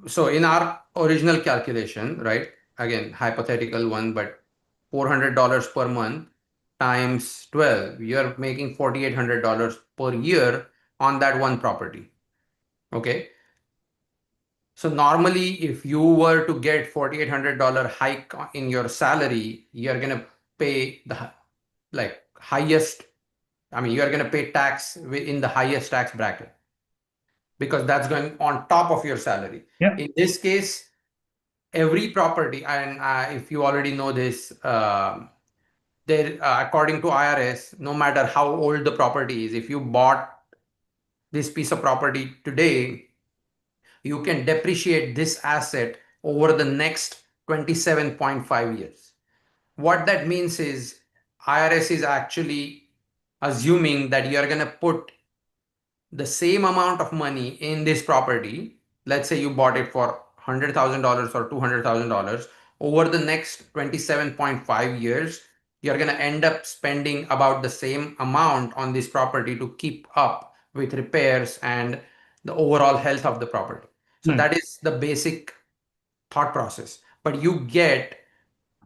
so in our original calculation, right? Again, hypothetical one, but $400 per month times 12, you're making $4,800 per year on that one property. Okay. So normally, if you were to get $4,800 hike in your salary, you're gonna pay the like highest. I mean, you're gonna pay tax in the highest tax bracket because that's going on top of your salary. yeah, In this case, every property, and if you already know this, there according to IRS, no matter how old the property is, if you bought this piece of property today, you can depreciate this asset over the next 27.5 years. What that means is IRS is actually assuming that you're going to put the same amount of money in this property. Let's say you bought it for $100,000 or $200,000. Over the next 27.5 years, you're going to end up spending about the same amount on this property to keep up with repairs and the overall health of the property. So Hmm. that is the basic thought process. But you get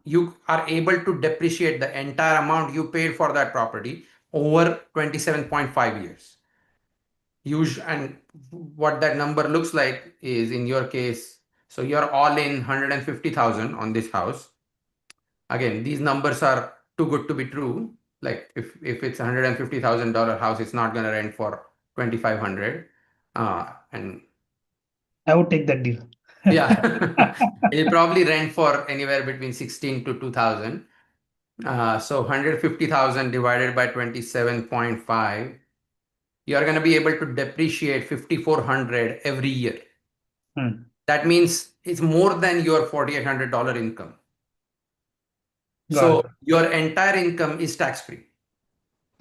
you are able to depreciate the entire amount you paid for that property over 27.5 years. And what that number looks like is, in your case, so you're all in 150,000 on this house. Again, these numbers are too good to be true. Like if it's $150,000 house, it's not going to rent for 2,500. And I would take that deal. yeah, it'll probably rent for anywhere between 16 to 2,000. So 150,000 divided by 27.5, you're going to be able to depreciate 5,400 every year. Hmm. That means it's more than your $4,800 income. Got So it. your entire income is tax free.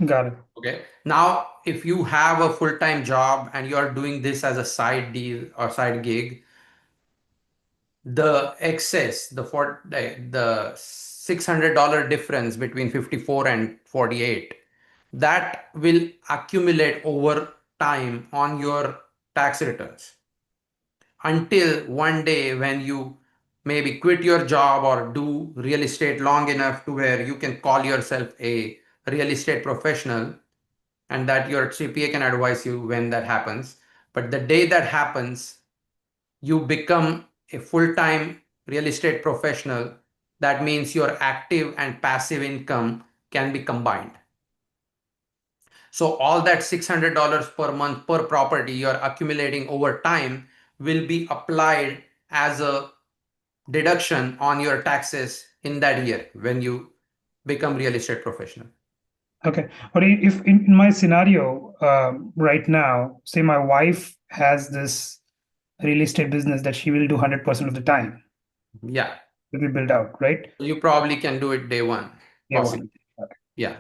Got it. Okay. Now, if you have a full-time job and you are doing this as a side deal or side gig, the excess, the $600 difference between 54 and 48, that will accumulate over time on your tax returns, until one day when you maybe quit your job or do real estate long enough to where you can call yourself a real estate professional, and that your CPA can advise you when that happens. But the day that happens, you become a full-time real estate professional. That means your active and passive income can be combined. So all that $600 per month per property you're accumulating over time will be applied as a deduction on your taxes in that year when you become real estate professional. Okay. But if in my scenario, right now, say my wife has this real estate business that she will do 100% of the time, Yeah. will be built out, right? You probably can do it day one, Day one. possibly. Okay. Yeah.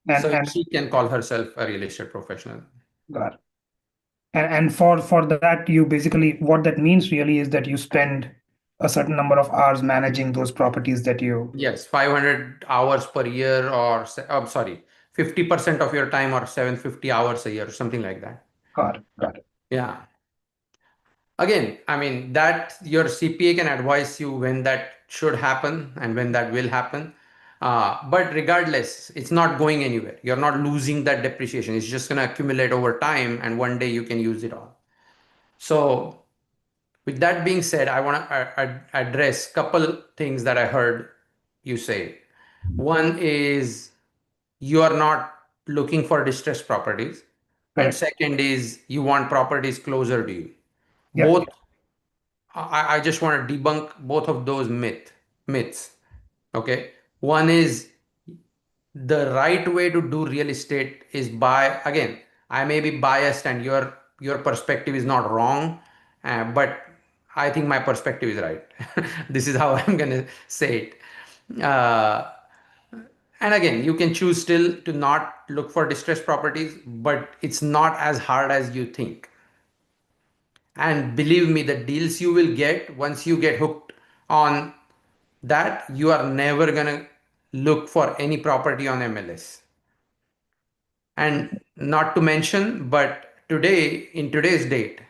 And So and she can call herself a real estate professional. got it. And for that, you basically, what that means really is that you spend a certain number of hours managing those properties that you Yes, 500 hours per year, or I'm sorry, 50% of your time, or 750 hours a year, something like that. got it. Got it. Yeah. Again, I mean, that your CPA can advise you when that should happen and when that will happen. But regardless, it's not going anywhere. You're not losing that depreciation. It's just going to accumulate over time, and one day you can use it all. So, with that being said, I want to address a couple things that I heard you say. One is you are not looking for distressed properties, and Correct. second is you want properties closer to you. Yeah. Both, I just want to debunk both of those myths. Okay, one is the right way to do real estate is by, again, I may be biased and your perspective is not wrong, but I think my perspective is right. This is how I'm going to say it. And again, you can choose still to not look for distressed properties, but it's not as hard as you think. And believe me, the deals you will get once you get hooked on that, you are never going to look for any property on MLS. And not to mention, but in today's date,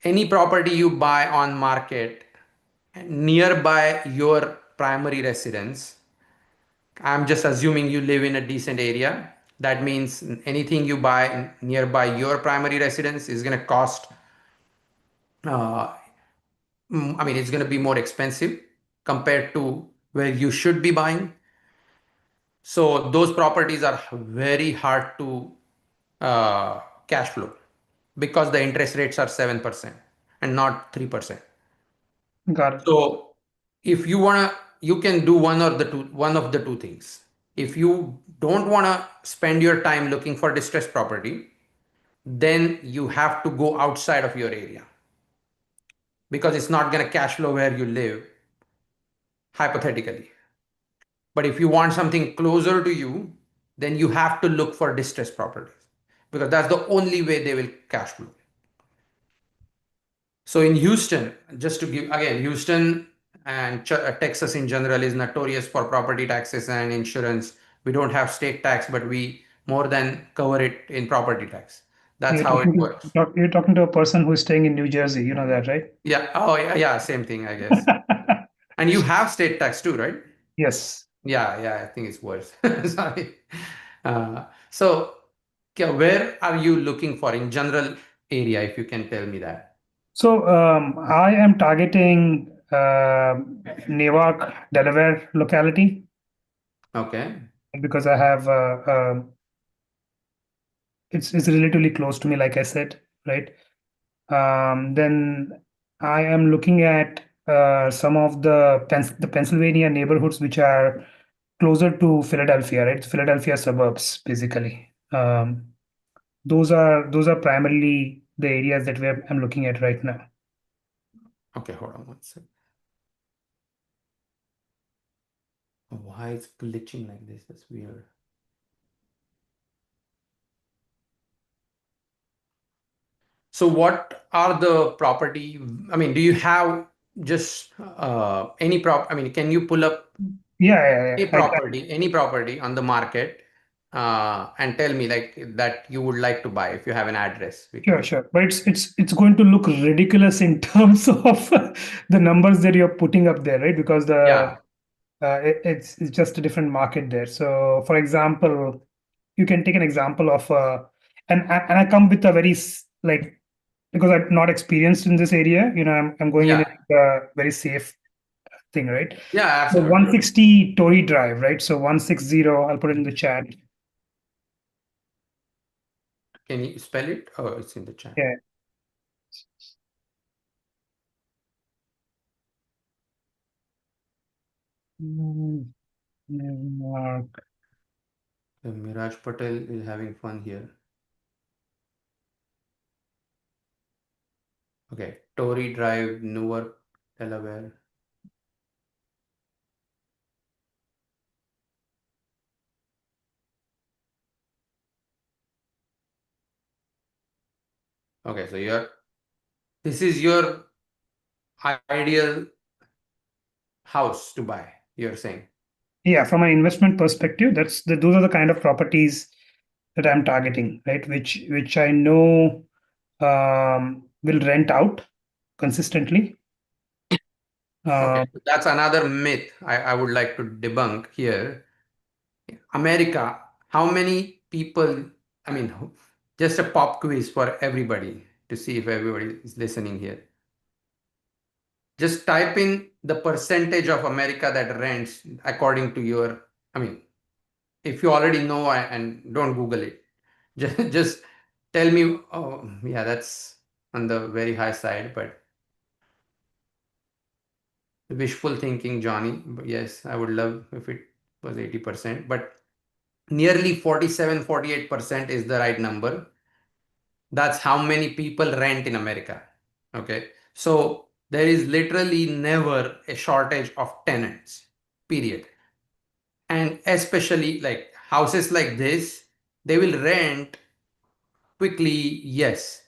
any property you buy on market nearby your primary residence, I'm just assuming you live in a decent area. That means anything you buy nearby your primary residence is going to cost, uh, I mean, it's going to be more expensive compared to where you should be buying. So those properties are very hard to cash flow because the interest rates are 7% and not 3%. Got it. So if you wanna, you can do one of the two things. If you don't wanna spend your time looking for distressed property, then you have to go outside of your area because it's not gonna cash flow where you live, hypothetically. But if you want something closer to you, then you have to look for distressed properties because that's the only way they will cash flow. So in Houston, just to give again, Houston and Texas in general is notorious for property taxes and insurance. We don't have state tax, but we more than cover it in property tax. That's You're how it talking works. you're talking to a person who's staying in New Jersey. You know that, right? Yeah. Oh, yeah. Yeah. Same thing, I guess. And you have state tax too, right? Yes. Yeah, I think it's worse. Sorry. So, yeah, where are you looking for in general area, if you can tell me that? So I am targeting Newark, Delaware locality Okay. because I have it's relatively close to me, like I said, right? Then I am looking at some of the Pennsylvania neighborhoods which are closer to Philadelphia, right? Philadelphia suburbs, basically. Those are primarily the areas that I'm looking at right now. Okay, hold on one second. Why is glitching like this? That's weird. So what are the property? I mean, do you have just any I mean, can you pull up Yeah. any property on the market and tell me like that you would like to buy if you have an address? We Sure, can. sure. But it's going to look ridiculous in terms of the numbers that you're putting up there, right? Because Yeah. it's just a different market there. So, for example, you can take an example of and I come with a very like because I'm not experienced in this area. I'm going in Yeah. a very safe thing, right? Yeah, So absolutely. 160 Tory Drive, right? So 160. I'll put it in the chat. Can you spell it? Oh, it's in the chat. Yeah. Mark. Miraj Patel is having fun here. Okay, Tory Drive, Newark, Delaware. Okay, so this is your ideal house to buy, you're saying. Yeah, from an investment perspective, those are the kind of properties that I'm targeting, right? Which I know will rent out consistently. Okay, Uh, that's another myth I would like to debunk here. America, how many people, I mean, just a pop quiz for everybody to see if everybody is listening here. Just type in the percentage of America that rents according to your, I mean, if you already know and don't Google it, just tell me, oh, yeah, that's on the very high side, but wishful thinking, Johnny. But yes, I would love if it was 80%, but nearly 47-48% is the right number. That's how many people rent in America. Okay. So there is literally never a shortage of tenants, period. And especially like houses like this, they will rent quickly. Yes,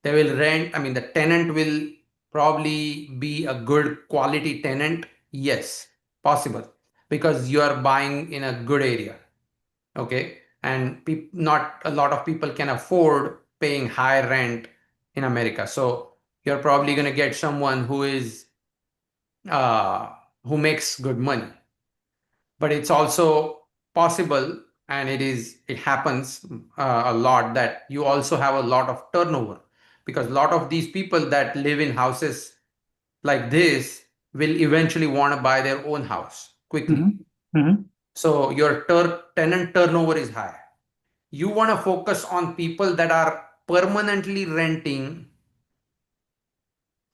they will rent. I mean, the tenant will probably be a good quality tenant. Yes, possible because you are buying in a good area. Okay. And not a lot of people can afford paying high rent in America. So you're probably going to get someone uh, who makes good money. But it's also possible, and it happens a lot, that you also have a lot of turnover, because a lot of these people that live in houses like this will eventually want to buy their own house quickly. mhm, mhm. So your tenant turnover is high. You want to focus on people that are permanently renting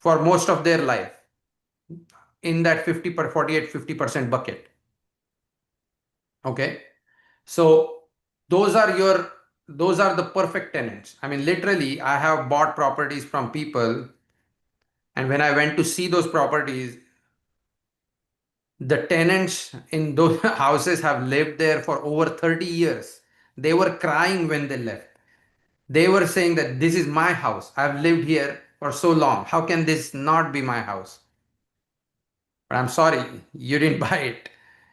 for most of their life in that 50% bucket. Okay. So those are the perfect tenants. I mean, literally, I have bought properties from people, and when I went to see those properties, the tenants in those houses have lived there for over 30 years. They were crying when they left. They were saying that this is my house. I've lived here for so long. How can this not be my house? But I'm sorry, you didn't buy it.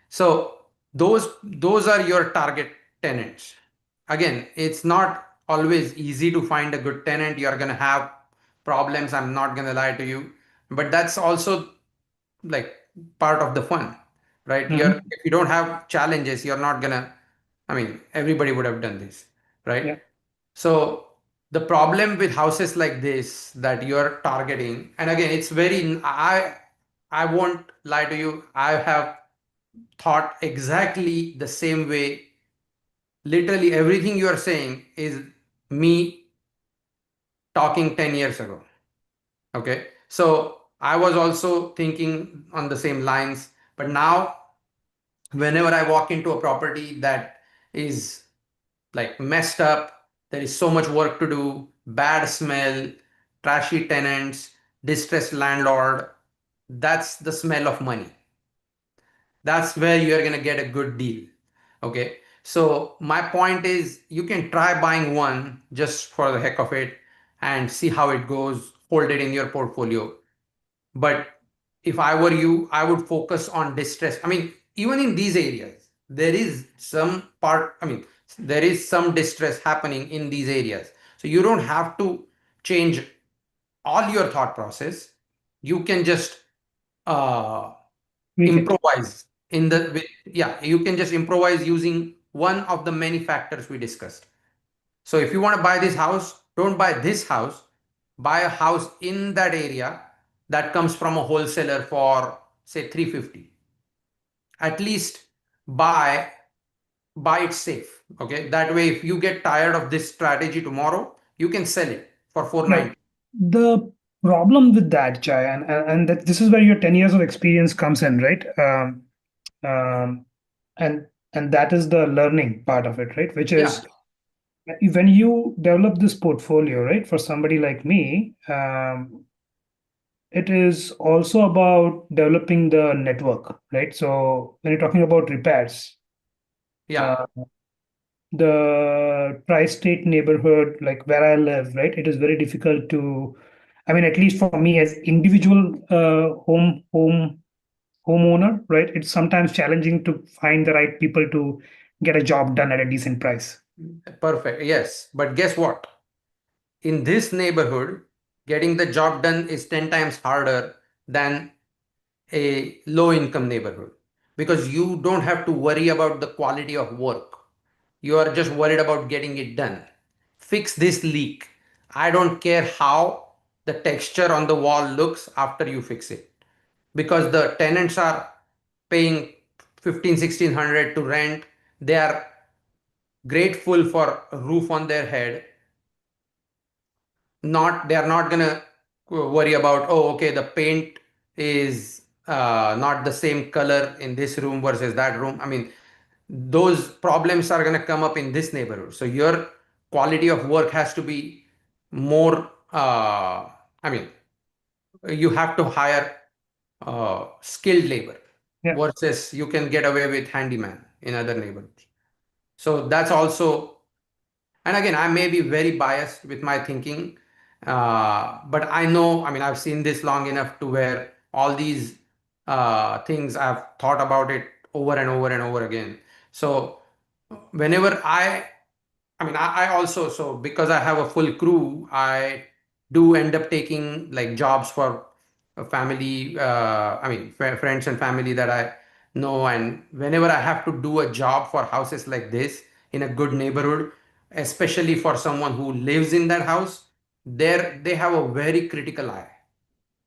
So those are your target tenants. Again, it's not always easy to find a good tenant. You're gonna have problems. I'm not gonna lie to you. But that's also like part of the fun, right? Mhm. If you don't have challenges, you're not gonna, I mean, everybody would have done this, right? Yeah. So the problem with houses like this that you're targeting, and again, it's very, I won't lie to you, I have thought exactly the same way. Literally everything you are saying is me talking 10 years ago. Okay. So I was also thinking on the same lines, but now whenever I walk into a property that is like messed up, there is so much work to do, bad smell, trashy tenants, distressed landlord, that's the smell of money. That's where you're going to get a good deal. Okay. So my point is you can try buying one just for the heck of it and see how it goes, hold it in your portfolio. But if I were you, I would focus on distress. I mean, even in these areas, there is some part, I mean, there is some distress happening in these areas. So you don't have to change all your thought process. You can just uh, Tweak it. improvise yeah, you can just improvise using one of the many factors we discussed. So if you want to buy this house, don't buy this house, buy a house in that area that comes from a wholesaler for say 350. At least buy buy it safe. Okay. That way, if you get tired of this strategy tomorrow, you can sell it for Right. 490. The problem with that, Jay, and that this is where your 10 years of experience comes in, right? Um, and and that is the learning part of it, right? Which Yeah. is when you develop this portfolio, right? For somebody like me, it is also about developing the network, right? So when you're talking about repairs, Yeah. uh, the tri-state neighborhood, like where I live, right? It is very difficult to, I mean, at least for me as individual homeowner, right? It's sometimes challenging to find the right people to get a job done at a decent price. Perfect. Yes. But guess what? In this neighborhood, getting the job done is 10 times harder than a low income neighborhood because you don't have to worry about the quality of work. You are just worried about getting it done. Fix this leak. I don't care how the texture on the wall looks after you fix it because the tenants are paying 15, 1600 to rent. They are grateful for a roof on their head. Not, they are not gonna worry about, oh, okay, the paint is not the same color in this room versus that room. I mean, those problems are gonna come up in this neighborhood. So your quality of work has to be more. I mean, you have to hire skilled labor Yeah. versus you can get away with handyman in other neighborhoods. So that's also, and again, I may be very biased with my thinking, but I know, I mean, I've seen this long enough to where all these things I've thought about it over and over and over again. So whenever I mean, I also, so because I have a full crew, I do end up taking like jobs for a family, I mean, friends and family that I know. And whenever I have to do a job for houses like this in a good neighborhood, especially for someone who lives in that house, they have a very critical eye.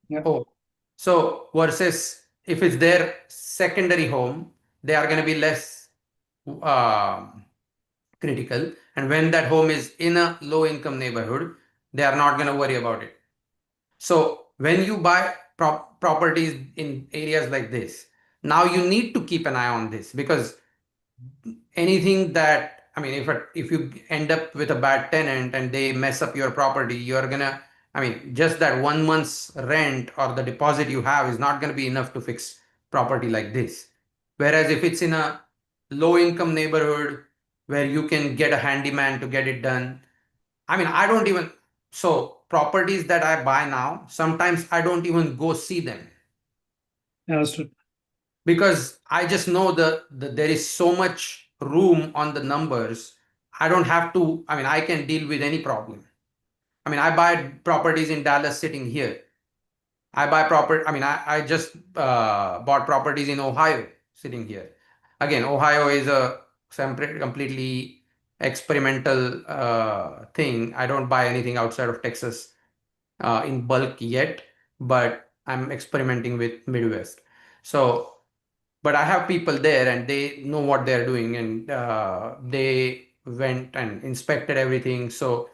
Yeah. Oh, so versus if it's their secondary home, they are going to be less. um critical, and when that home is in a low income neighborhood, they are not going to worry about it. So when you buy properties in areas like this, now you need to keep an eye on this because anything that, I mean, if you end up with a bad tenant and they mess up your property, you're gonna, I mean, just that 1 month's rent or the deposit you have is not going to be enough to fix property like this. Whereas if it's in a low income neighborhood where you can get a handyman to get it done, I mean, I don't even, so properties that I buy now, sometimes I don't even go see them Understood. because I just know the there is so much room on the numbers. I don't have to, I mean, I can deal with any problem. I mean, I buy properties in Dallas sitting here. I buy property. I mean, I just bought properties in Ohio sitting here. Again, Ohio is a separate, completely experimental thing. I don't buy anything outside of Texas in bulk yet, but I'm experimenting with Midwest. So, but I have people there and they know what they're doing, and they went and inspected everything. So,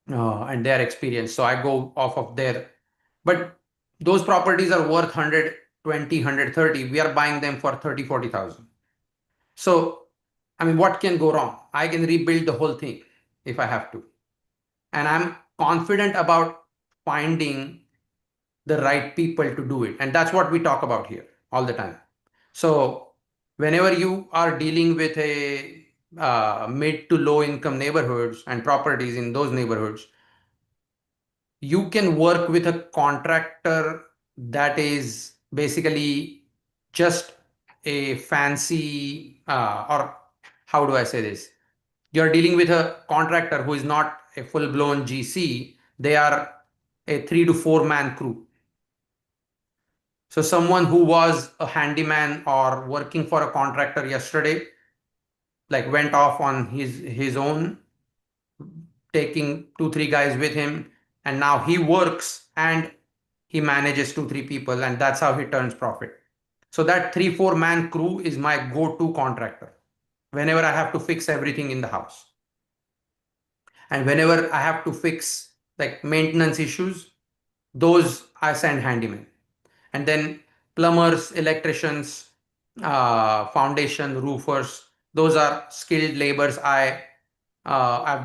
and their experience. So I go off of their, but those properties are worth 120, 130. We are buying them for 30, 40,000. So, I mean, what can go wrong? I can rebuild the whole thing if I have to. And I'm confident about finding the right people to do it. And that's what we talk about here all the time. So, whenever you are dealing with a mid to low income neighborhoods and properties in those neighborhoods, you can work with a contractor that is basically just a fancy, or how do I say this? You're dealing with a contractor who is not a full blown GC, they are a 3 to 4 man crew. So, someone who was a handyman or working for a contractor yesterday, like went off on his own, taking 2, 3 guys with him, and now he works and he manages 2, 3 people, and that's how he turns profit. So that 3, 4 man crew is my go-to contractor whenever I have to fix everything in the house, and whenever I have to fix like maintenance issues, those I send handymen. And then plumbers, electricians, foundation, roofers, those are skilled labors I've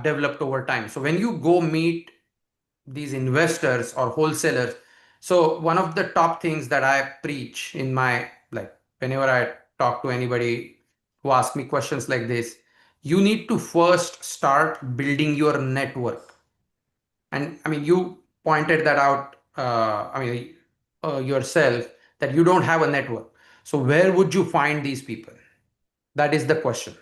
developed over time. So when you go meet these investors or wholesalers, so one of the top things that I preach in my, like, whenever I talk to anybody who asks me questions like this, you need to first start building your network. And I mean, you pointed that out, yourself, that you don't have a network. So where would you find these people? That is the question.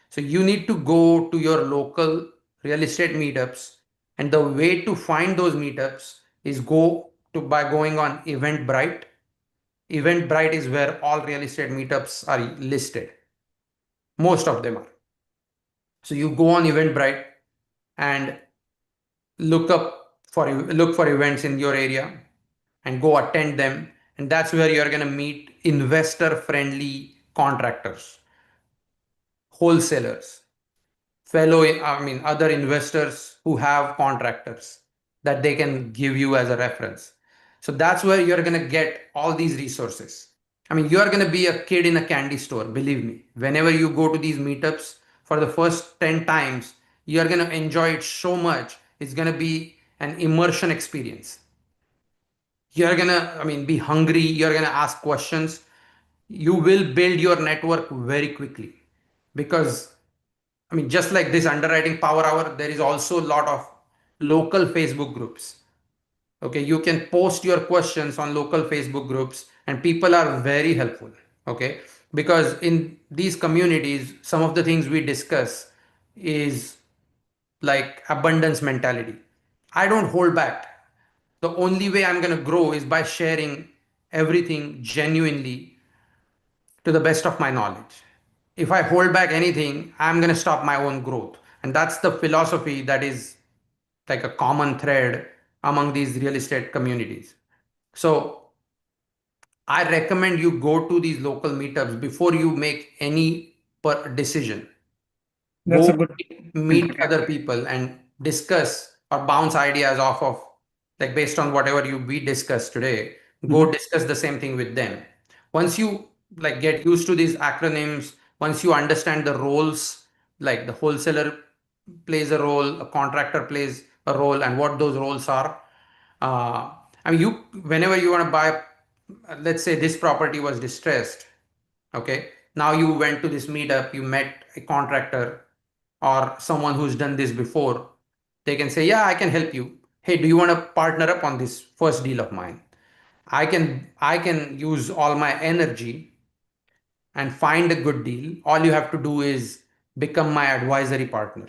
So you need to go to your local real estate meetups, and the way to find those meetups is go to by going on Eventbrite. Eventbrite is where all real estate meetups are listed. Most of them are. So you go on Eventbrite and look for events in your area and go attend them, and that's where you're going to meet investor friendly contractors, wholesalers, other investors who have contractors that they can give you as a reference. So that's where you're going to get all these resources. I mean, you're going to be a kid in a candy store, believe me. Whenever you go to these meetups for the first 10 times, you're going to enjoy it so much. It's going to be an immersion experience. You're going to, be hungry. You're going to ask questions. You will build your network very quickly, because just like this underwriting power hour, there is also a lot of local Facebook groups. Okay, you can post your questions on local Facebook groups, and people are very helpful. Okay, because in these communities, some of the things we discuss is like abundance mentality. I don't hold back. The only way I'm going to grow is by sharing everything genuinely to the best of my knowledge. If I hold back anything, I'm going to stop my own growth. And that's the philosophy that is like a common thread among these real estate communities. So I recommend you go to these local meetups before you make any decision. That's a Go good meet other people and discuss or bounce ideas off of, like, based on whatever we discussed today. Go discuss the same thing with them. Once you like get used to these acronyms, once you understand the roles, like the wholesaler plays a role, a contractor plays a role, and what those roles are. You whenever you want to buy, let's say this property was distressed. Okay, now you went to this meetup, you met a contractor or someone who's done this before. They can say, yeah, I can help you. Hey, do you want to partner up on this first deal of mine? I can use all my energy and find a good deal. All you have to do is become my advisory partner.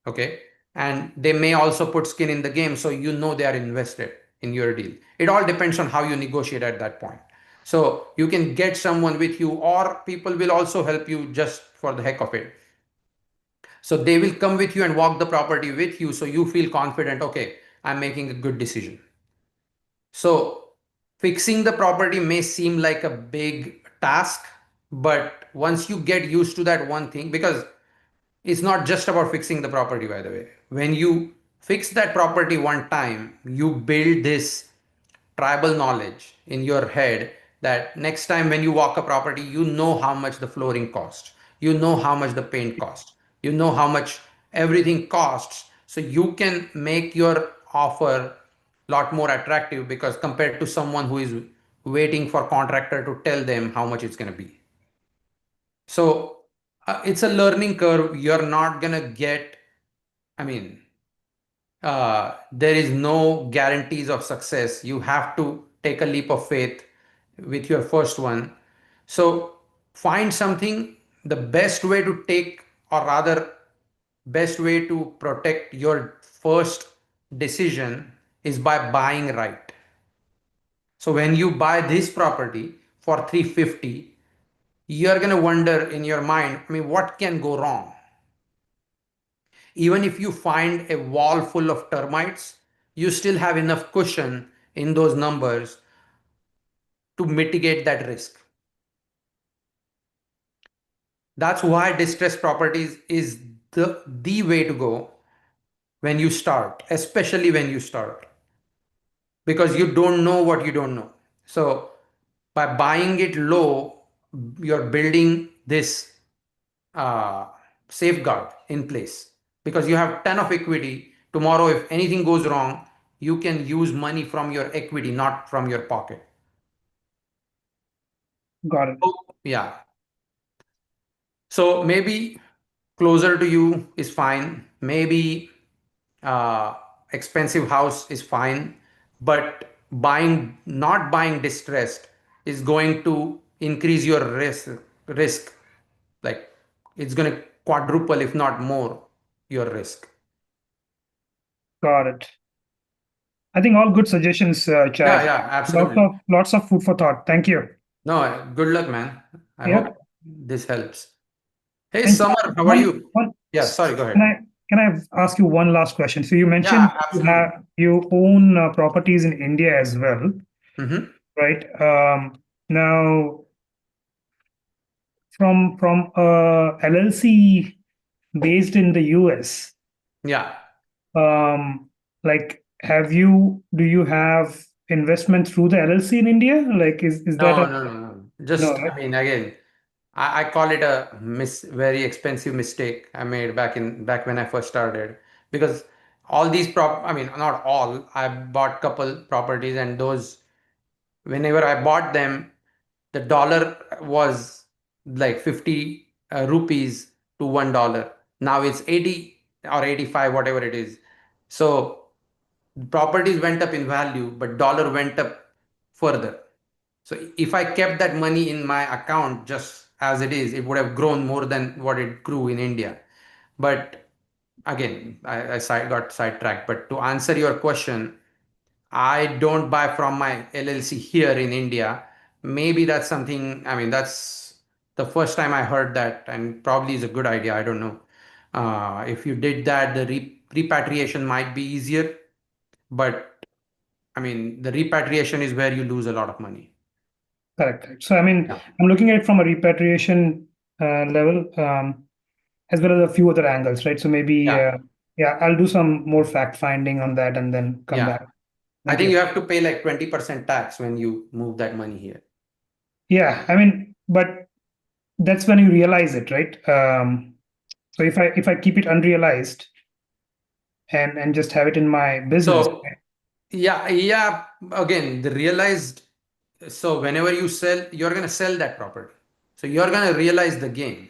Okay, and they may also put skin in the game, so they are invested. in your deal. It all depends on how you negotiate at that point. So you can get someone with you, or people will also help you just for the heck of it. So they will come with you and walk the property with you, so you feel confident, okay, I'm making a good decision. So fixing the property may seem like a big task, but once you get used to that one thing, because it's not just about fixing the property, by the way. When you fix that property one time, you build this tribal knowledge in your head that next time when you walk a property, you know how much the flooring costs, you know how much the paint costs, you know how much everything costs. So you can make your offer a lot more attractive, because compared to someone who is waiting for contractor to tell them how much it's going to be. So it's a learning curve. You're not going to get, I mean, there is no guarantees of success. You have to take a leap of faith with your first one. So find something. The best way to take, or rather, best way to protect your first decision is by buying right. So when you buy this property for 350, you're going to wonder in your mind, I mean, what can go wrong? Even if you find a wall full of termites, you still have enough cushion in those numbers to mitigate that risk. That's why distressed properties is the way to go when you start, especially when you start, because you don't know what you don't know. So by buying it low, you're building this uh, safeguard in place, because you have ton of equity. Tomorrow, if anything goes wrong, you can use money from your equity, not from your pocket. Got it. Yeah. So maybe closer to you is fine. Maybe uh, expensive house is fine, but not buying distressed is going to increase your risk. Like, it's going to quadruple, if not more, your risk. Got it. I think all good suggestions, Yeah, Chad. yeah, absolutely. Lots of food for thought. Thank you. No, good luck, man. I Yeah. hope this helps. Hey, And Summer, how are you? Yeah, sorry, go can ahead. I ask you one last question? So you mentioned Yeah, absolutely. you own properties in India as well, Mm-hmm. right? Now from LLC based in the US, Yeah. like do you have investment through the LLC in India? Like is that No, a no, no, no. no, Just, I right? mean, again, I call it a very expensive mistake I made back when I first started, because all these I mean, not all, I bought couple properties, and those, whenever I bought them, the dollar was like 50 rupees to $1. Now it's 80 or 85, whatever it is. So properties went up in value, but dollar went up further. So if I kept that money in my account just as it is, it would have grown more than what it grew in India. But again, got sidetracked. But to answer your question, I don't buy from my LLC here in India. Maybe that's something, I mean, that's the first time I heard that, and probably is a good idea. I don't know. If you did that, the repatriation might be easier. But I mean, the repatriation is where you lose a lot of money. Correct. So I mean, Yeah. I'm looking at it from a repatriation level, as well as a few other angles, right? So maybe Yeah. yeah, I'll do some more fact finding on that and then come Yeah. back. I Thank think you. you have to pay like 20% tax when you move that money here. Yeah, I mean, but that's when you realize it, right? So if I keep it unrealized and just have it in my business, So yeah, yeah. Again, the realized, so whenever you sell, you're gonna sell that property. So you're gonna realize the gain.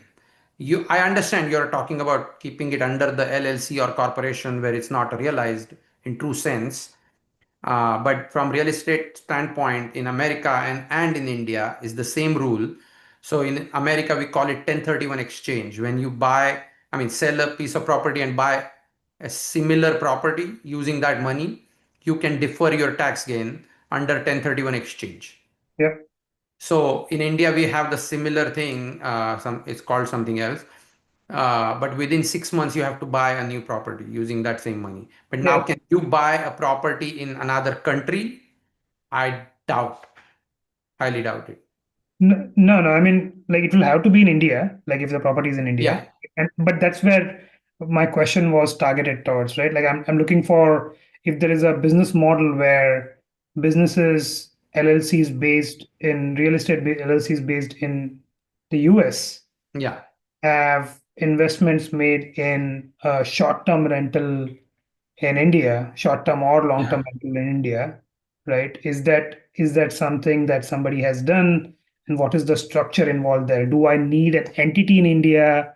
I understand you're talking about keeping it under the LLC or corporation where it's not realized in true sense. But from real estate standpoint in America and in India is the same rule. So in America, we call it 1031 exchange. When you sell a piece of property and buy a similar property using that money, you can defer your tax gain under 1031 exchange. Yep. So in India, we have the similar thing. It's called something else. But within 6 months, you have to buy a new property using that same money. But now, Yeah. can you buy a property in another country? I doubt, highly doubt it. No. I mean, like it will have to be in India, like if the property is in India. Yeah, But that's where my question was targeted towards, right? Like I'm looking for if there is a business model where businesses, LLCs based in real estate, LLCs based in the US yeah, have investments made in short-term rental in India, short-term or yeah. long-term rental in India, right? Is that something that somebody has done, and what is the structure involved there? Do I need an entity in India?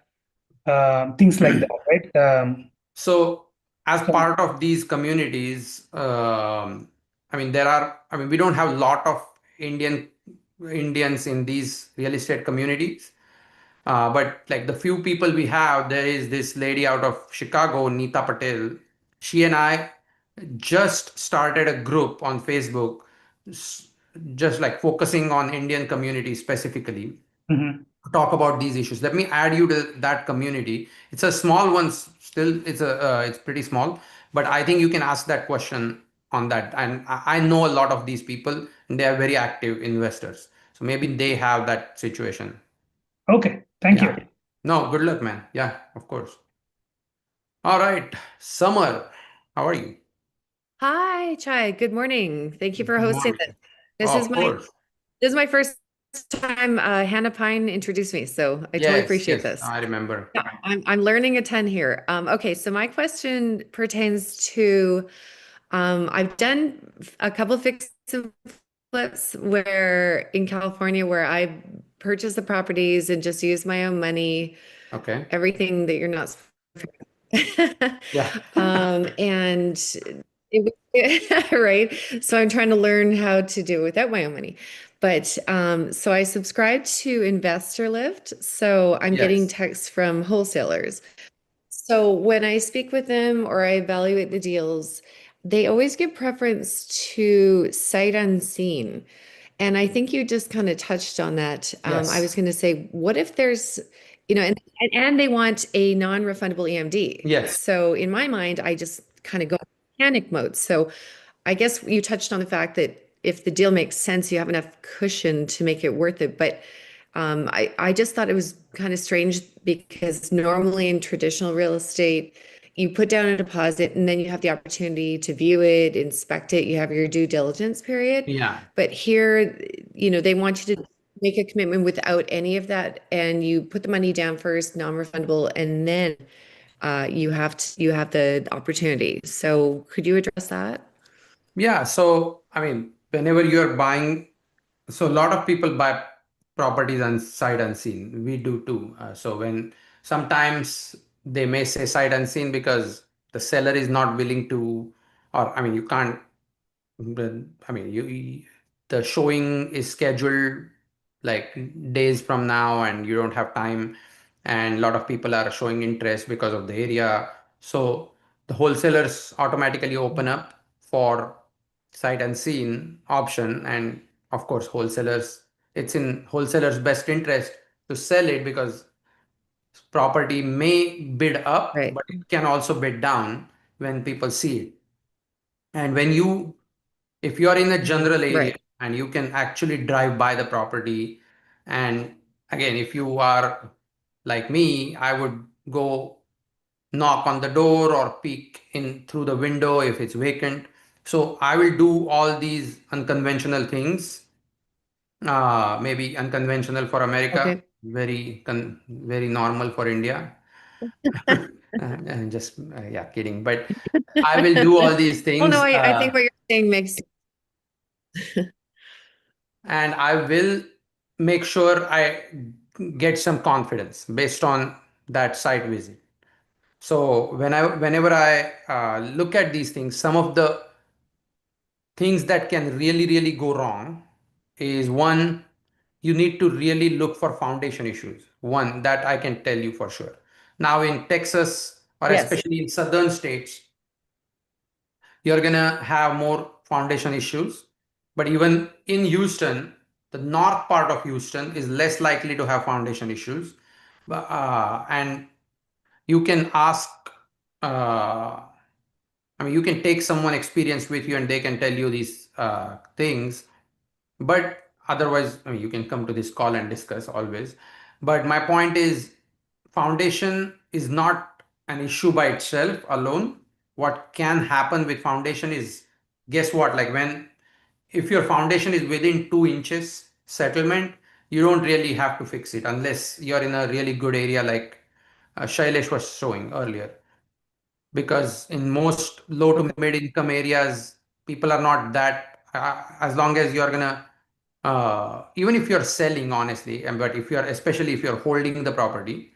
Things like that, right? So, as So, part of these communities, I mean, we don't have a lot of Indians in these real estate communities. But like the few people we have, there is this lady out of Chicago, Neeta Patel. She and I just started a group on Facebook, s- just like focusing on Indian community specifically, mhm. talk about these issues. Let me add you to that community. It's a small one still. It's pretty small, but I think you can ask that question on that. And I know a lot of these people, and they are very active investors. So maybe they have that situation. Okay, thank you. Yeah. No, good luck, man. Yeah, of course. All right. Summer, how are you? Hi, Chai. Good morning. Thank you for Good hosting morning. this. This Oh, is of my course. this is my first time Hannah Pine introduced me, so I totally Yes, appreciate yes, this. I remember. Yeah, I'm learning a ton here. Okay, so my question pertains to I've done a couple fix and flips where in California where I purchased the properties and just used my own money, Okay. everything that you're not supposed Yeah. and right. So I'm trying to learn how to do it without my own money. But so I subscribe to Investor Lift. So I'm getting Yes. texts from wholesalers. So when I speak with them or I evaluate the deals, they always give preference to sight unseen. And I think you just kind of touched on that. I Yes. was going to say, what if there's, and they want a non-refundable EMD. Yes. So in my mind, I just kind of go panic mode. So I guess you touched on the fact that if the deal makes sense, you have enough cushion to make it worth it. But I just thought it was kind of strange because normally in traditional real estate, you put down a deposit and then you have the opportunity to view it, inspect it, you have your due diligence period. Yeah. But here, they want you to make a commitment without any of that, and you put the money down first, non-refundable, and then you have the opportunity. So could you address that? Yeah. So, I mean, whenever you're buying, so a lot of people buy properties on sight unseen. We do too. So when sometimes they may say sight unseen because the seller is not willing to, or I mean, you can't. I mean, the showing is scheduled like days from now, and you don't have time. And a lot of people are showing interest because of the area. So the wholesalers automatically open up for sight unseen option, and of course, it's in wholesalers' best interest to sell it because property may bid up, Right. but it can also bid down when people see it. And if you are in a general area Right. and you can actually drive by the property, and again, if you are like me, I would go knock on the door or peek in through the window if it's vacant. So I will do all these unconventional things, maybe unconventional for America, Okay. very normal for India. And just yeah, kidding. But I will do all these Well, no, things. I think what you're saying makes And I will make sure I get some confidence based on that site visit. So whenever I look at these things, some of the things that can really go wrong is one, you need to really look for foundation issues. One that I can tell you for sure. Now in Texas or yes. especially in southern states, you're gonna have more foundation issues. But even in Houston, the north part of Houston is less likely to have foundation issues. And you can ask, I mean, you can take someone experienced with you and they can tell you these things. But otherwise, I mean, you can come to this call and discuss always. But my point is, foundation is not an issue by itself alone. What can happen with foundation is, guess what? Like when, if your foundation is within 2 inches settlement, you don't really have to fix it unless you're in a really good area like Shailesh was showing earlier. Because in most low to mid income areas, people are not that, as long as you're gonna, even if you're selling honestly, and but if you're, especially if you're holding the property,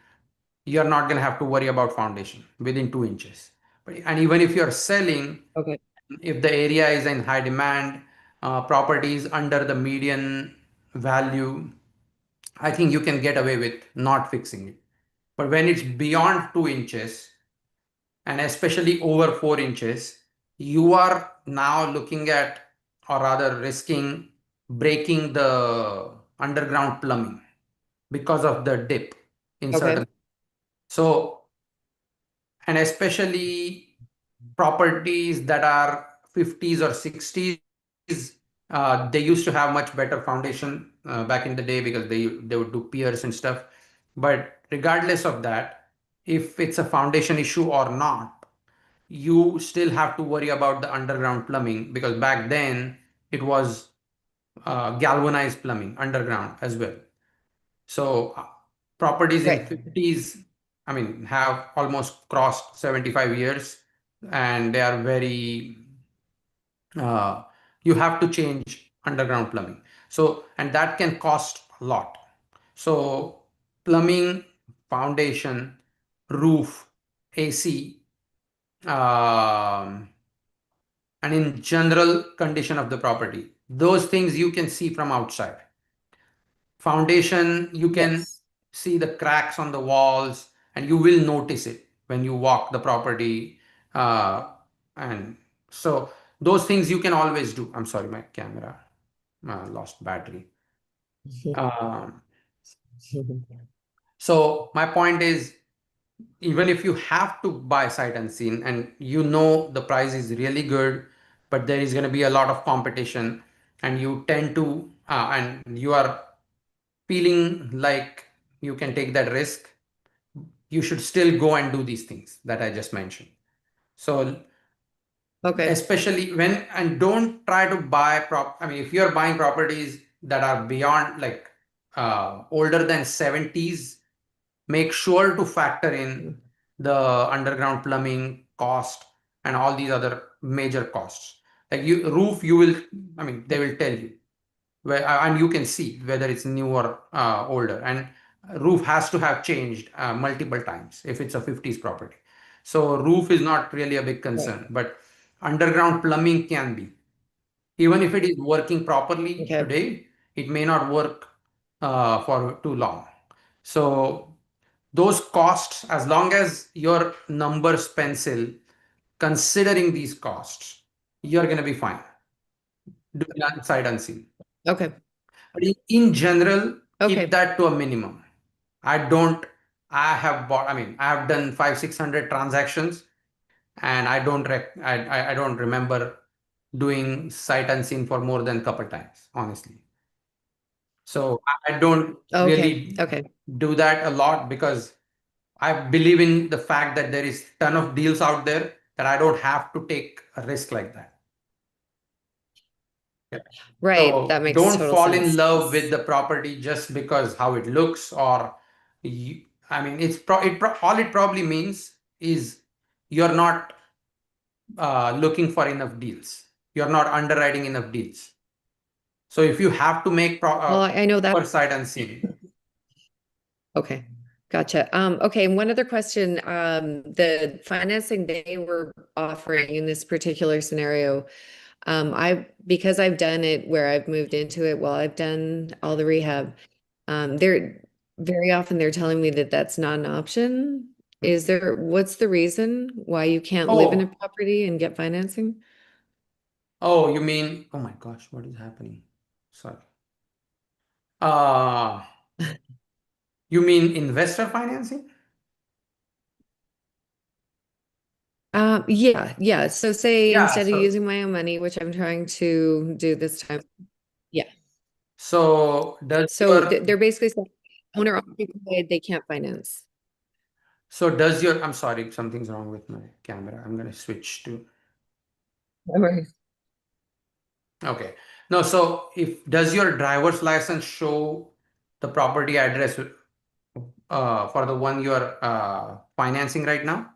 you're not gonna have to worry about foundation within 2 inches. And even if you're selling, Okay. if the area is in high demand, properties under the median value, I think you can get away with not fixing it. But when it's beyond 2 inches, and especially over 4 inches, you are now looking at, or rather risking, breaking the underground plumbing because of the dip in Okay. certain. So, and especially properties that are 50s or 60s, they used to have much better foundation back in the day because they would do piers and stuff. But regardless of that, if it's a foundation issue or not, you still have to worry about the underground plumbing, because back then it was galvanized plumbing underground as well. So properties in Right. 50s, I mean, have almost crossed 75 years, and they are very, you have to change underground plumbing. So, and that can cost a lot. So plumbing, foundation, roof, AC, um, and in general condition of the property, those things you can see from outside. Foundation, you can Yes. see the cracks on the walls and you will notice it when you walk the property. And so those things you can always do. I'm sorry, my camera lost battery. Um, so my point is, even if you have to buy sight unseen and you know the price is really good, but there is going to be a lot of competition, and you tend to, and you are feeling like you can take that risk, you should still go and do these things that I just mentioned. So Okay. especially when, and don't try to buy I mean, if you're buying properties that are beyond like older than 70s, make sure to factor in the underground plumbing cost and all these other major costs. Like you roof, you will, I mean, they will tell you where, and you can see whether it's new or older. And roof has to have changed multiple times if it's a 50s property. So roof is not really a big Right. concern, but underground plumbing can be. Even if it is working properly Okay. today, it may not work for too long. So those costs, as long as your numbers pencil, considering these costs, you're going to be fine. Do it sight unseen. Okay. But in general, Okay. keep that to a minimum. I don't, I have bought, I mean, I have done 500-600 transactions, and I don't remember doing sight unseen for more than a couple times, honestly. So I don't Okay. really Okay. do that a lot because I believe in the fact that there is ton of deals out there that I don't have to take a risk like that. Yeah. Right. That So makes don't total fall in sense. love with the property just because how it looks, or I mean, all it probably means is you're not looking for enough deals. You're not underwriting enough deals. So if you have to make Well, I know that. per sight unseen. Okay. Gotcha. Okay. And one other question. The financing they were offering in this particular scenario, because I've done it where I've moved into it while I've done all the rehab, they're very often they're telling me that that's not an option. What's the reason why you can't live in a Oh, property and get financing? Oh, you mean, oh my gosh, what is happening? Sorry. Uh, you mean investor financing? Yeah. So say Yeah, instead of so using my own money, which I'm trying to do this time. Yeah. so does So your they're basically saying owner occupied, they can't finance. so does your I'm sorry, something's wrong with my camera. I'm gonna switch to Right. okay. No, so if does your driver's license show the property address for the one you're financing right now?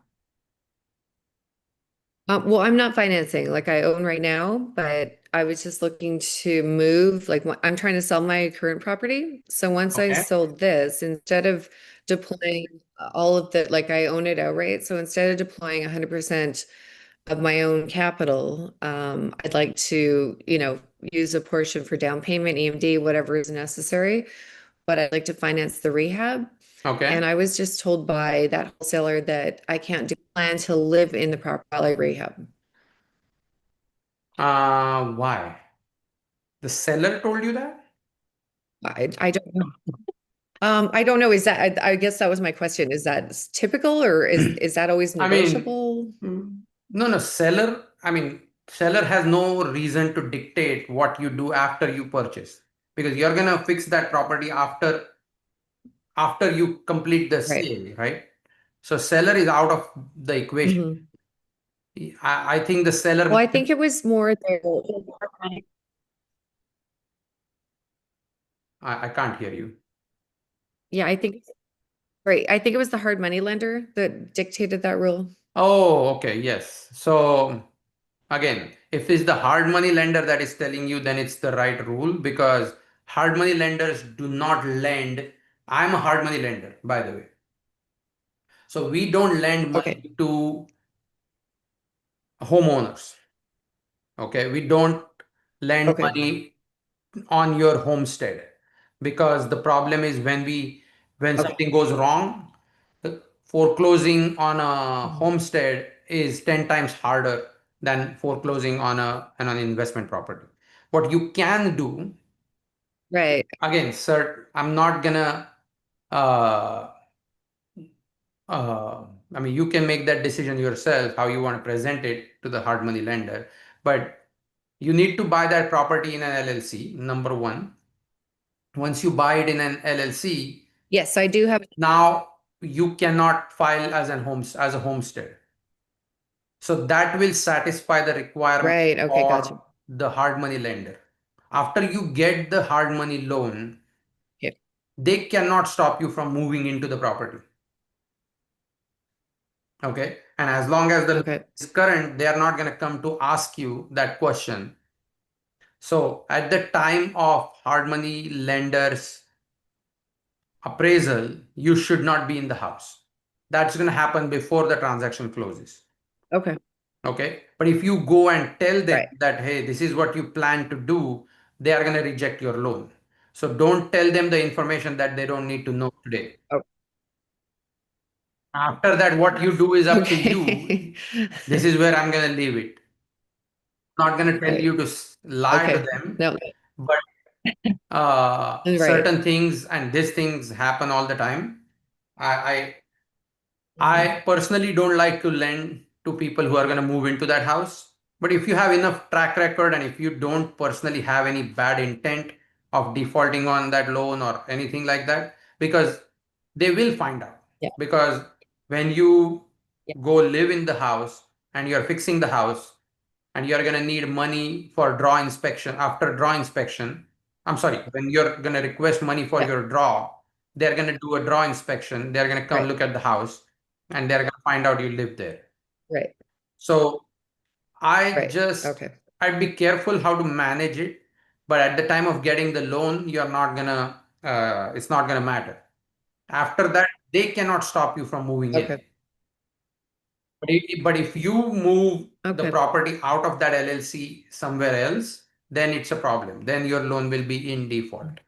Well, I'm not financing like I own right now, but I was just looking to move. Like I'm trying to sell my current property. So once I Okay. sold this, instead of deploying all of the, like I own it outright. So instead of deploying 100% of my own capital, I'd like to, use a portion for down payment, EMD, whatever is necessary. But I'd like to finance the rehab. Okay. And I was just told by that wholesaler that I can't do plan to live in the property while I rehab. Why? The seller told you that? I don't know. I don't know. Is that, I guess that was my question. Is that typical or is that always I mean, negotiable? no, seller, I mean, seller has no reason to dictate what you do after you purchase because you're gonna fix that property after you complete the Right. sale, right? So seller is out of the equation. Mhm. I think the seller, Well, I think it was more I can't hear you. yeah, right. I think it was the hard money lender that dictated that rule. Oh, okay, yes. So again, if it's the hard money lender that is telling you, then it's the right rule because hard money lenders do not lend. I'm a hard money lender, by the way. So we don't lend Okay. money to homeowners. Okay, we don't lend Okay. money on your homestead because the problem is when Okay. something goes wrong, foreclosing on a Mhm. homestead is 10 times harder than foreclosing on an investment property. What you can do, Right. again, sir, I'm not gonna uh, I mean, you can make that decision yourself how you want to present it to the hard money lender, but you need to buy that property in an LLC, number one. Once you buy it in an LLC, Yes, I do have. now you cannot file as a homestead. So that will satisfy the requirement Right. Okay. Gotcha. for the hard money lender. After you get the hard money loan, Okay. they cannot stop you from moving into the property. Okay. And as long as the loan Okay. is current, they are not going to come to ask you that question. So at the time of hard money lender's appraisal, you should not be in the house. That's going to happen before the transaction closes. Okay. Okay. But if you go and tell them Right. that, hey, this is what you plan to do, they are going to reject your loan. So don't tell them the information that they don't need to know today. Oh, After that, what you do is up to you. okay. This is where I'm going to leave it. I'm not going to tell Right. you to lie to Okay. them, No. but Right. certain things and these things happen all the time. I Mhm. I personally don't like to lend to people who are going to move into that house. But if you have enough track record and if you don't personally have any bad intent of defaulting on that loan or anything like that, because they will find out. Yeah. Because when you Yeah. go live in the house and you're fixing the house and you're going to need money for draw inspection, after draw inspection, I'm sorry, when you're going to request money for Yeah. your draw, they're going to do a draw inspection. They're going to come Right. look at the house and they're going to find out you live there. Right. So Right. Okay. I'd be careful how to manage it. But at the time of getting the loan, it's not gonna matter. After that, they cannot stop you from moving in. Okay. But if you move the Okay. property out of that LLC somewhere else, then it's a problem. Then your loan will be in default.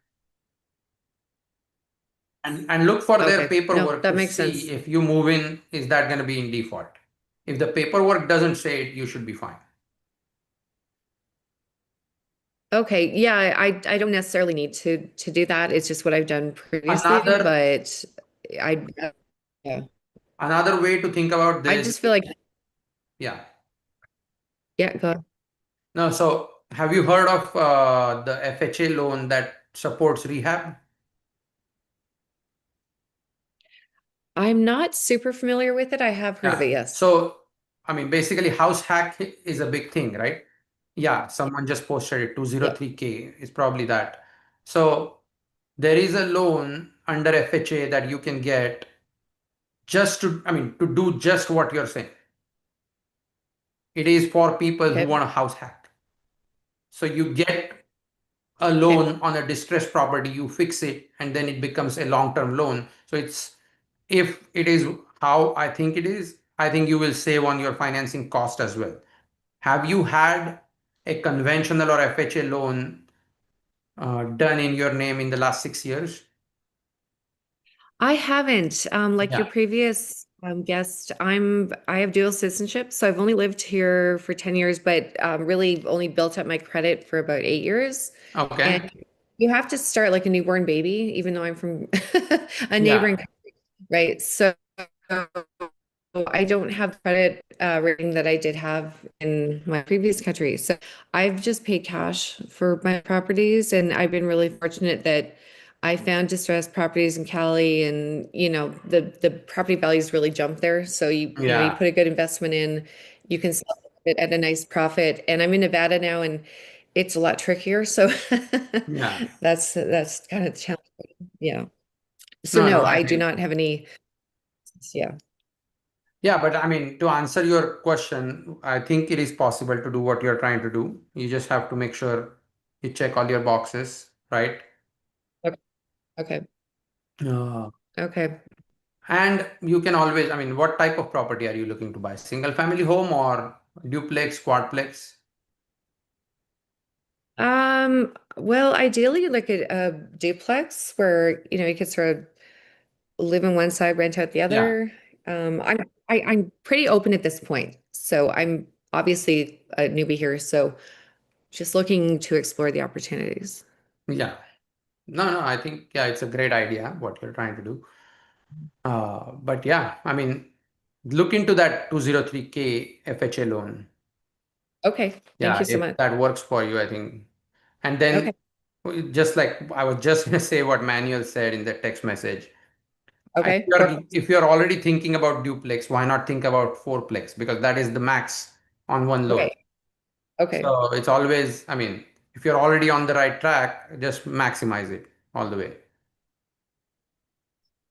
And look for their Okay. No, paperwork that to makes see sense. if you move in, is that going to be in default? If the paperwork doesn't say it, you should be fine. Okay, yeah, I don't necessarily need to do that. It's just what I've done previously, Another but I yeah. another way to think about I this, just feel like yeah. yeah, go. No, so have you heard of the FHA loan that supports rehab? I'm not super familiar with it. I have heard of it, Yeah. yes. So, I mean, basically, house hack is a big thing, right? Yeah, someone just posted it, Yeah. 203K is probably that. So, there is a loan under FHA that you can get just to, I mean, to do just what you're saying. It is for people who Okay. want a house hack. So, you get a Okay. loan on a distressed property, you fix it, and then it becomes a long-term loan. So, it's if it is how I think it is, I think you will save on your financing cost as well. Have you had a conventional or FHA loan done in your name in the last 6 years? I haven't. Like your Yeah. previous guest, I have dual citizenship, so I've only lived here for 10 years, but really only built up my credit for about 8 years. Okay. And you have to start like a newborn baby, even though I'm from a Yeah. neighboring country, right? So I don't have credit rating that I did have in my previous country. So I've just paid cash for my properties, and I've been really fortunate that I found distressed properties in Cali, and the property values really jump there. So you Yeah. put a good investment in, you can sell it at a nice profit. And I'm in Nevada now, and it's a lot trickier. So Yeah. that's kind of challenging. Yeah. So No, no, no, I I do think. not have any. Yeah. Yeah, but I mean, to answer your question, I think it is possible to do what you're trying to do. You just have to make sure you check all your boxes, right? Okay. Okay. Uh, Okay. and you can always, I mean, what type of property are you looking to buy? Single family home or duplex, quadplex? Well, ideally like a duplex where, you could sort of live in one side, rent out the Yeah. other. I'm pretty open at this point. So I'm obviously a newbie here, so just looking to explore the opportunities. Yeah. No, no, I think, yeah, it's a great idea what you're trying to do. But yeah, I mean, look into that 203K FHA loan. Okay. Thank Yeah, you so if much. that works for you, I think. And then, Okay. just like I was just gonna say what Manuel said in the text message. If Okay. you're already thinking about duplex, why not think about fourplex? Because that is the max on one loan. Okay. Okay. So it's always, I mean, if you're already on the right track, just maximize it all the way.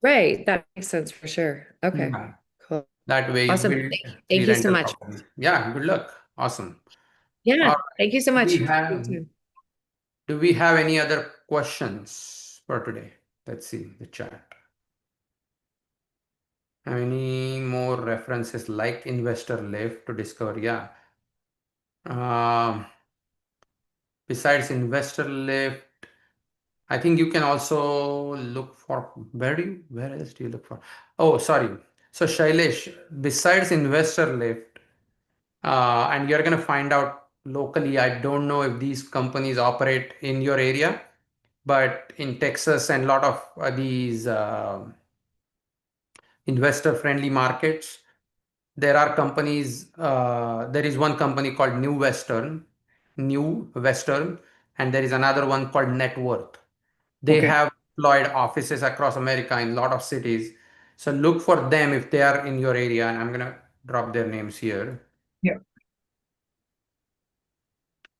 Right. That makes sense for sure. Okay. Yeah. Cool. That way you Awesome. build three Thank you so rental much. properties. Yeah, good luck. Awesome. All Yeah. right. Thank you so Do much. we have do we have any other questions for today? Let's see the chat. Any more references like investor lift to discover? Yeah. Um, besides investor lift, I think you can also look for where else do you look for? Oh, sorry. So Shailesh, besides investor lift, and you're gonna find out locally. I don't know if these companies operate in your area, but in Texas and a lot of these investor-friendly markets, there are companies. There is one company called New Western, and there is another one called Net Worth. They Okay. have deployed offices across America in a lot of cities. So look for them if they are in your area, and I'm gonna drop their names here. Yeah.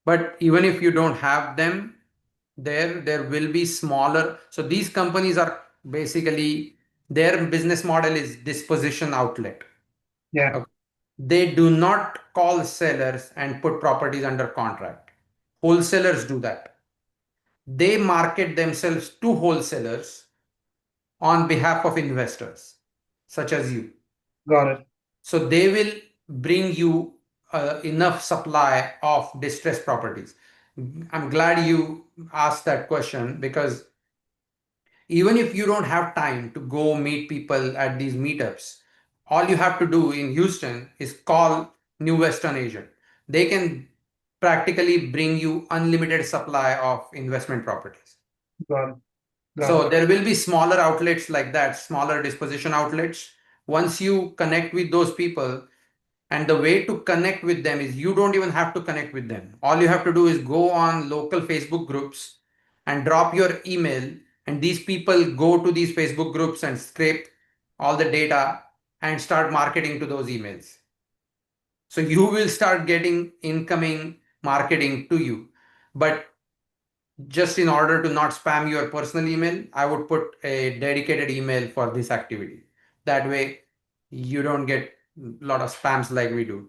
But even if you don't have them, there will be smaller. So these companies are basically their business model is disposition outlet. Yeah. Okay. They do not call sellers and put properties under contract. Wholesalers do that. They market themselves to wholesalers on behalf of investors, such as you. Got it. So they will bring you enough supply of distressed properties. I'm glad you asked that question because even if you don't have time to go meet people at these meetups, all you have to do in Houston is call New Western Agent. They can practically bring you unlimited supply of investment properties. Got it. Got So it. there will be smaller outlets like that, smaller disposition outlets. Once you connect with those people, and the way to connect with them is you don't even have to connect with them. All you have to do is go on local Facebook groups and drop your email, and these people go to these Facebook groups and scrape all the data and start marketing to those emails. So you will start getting incoming marketing to you. But just in order to not spam your personal email, I would put a dedicated email for this activity. That way you don't get a lot of spams like we do.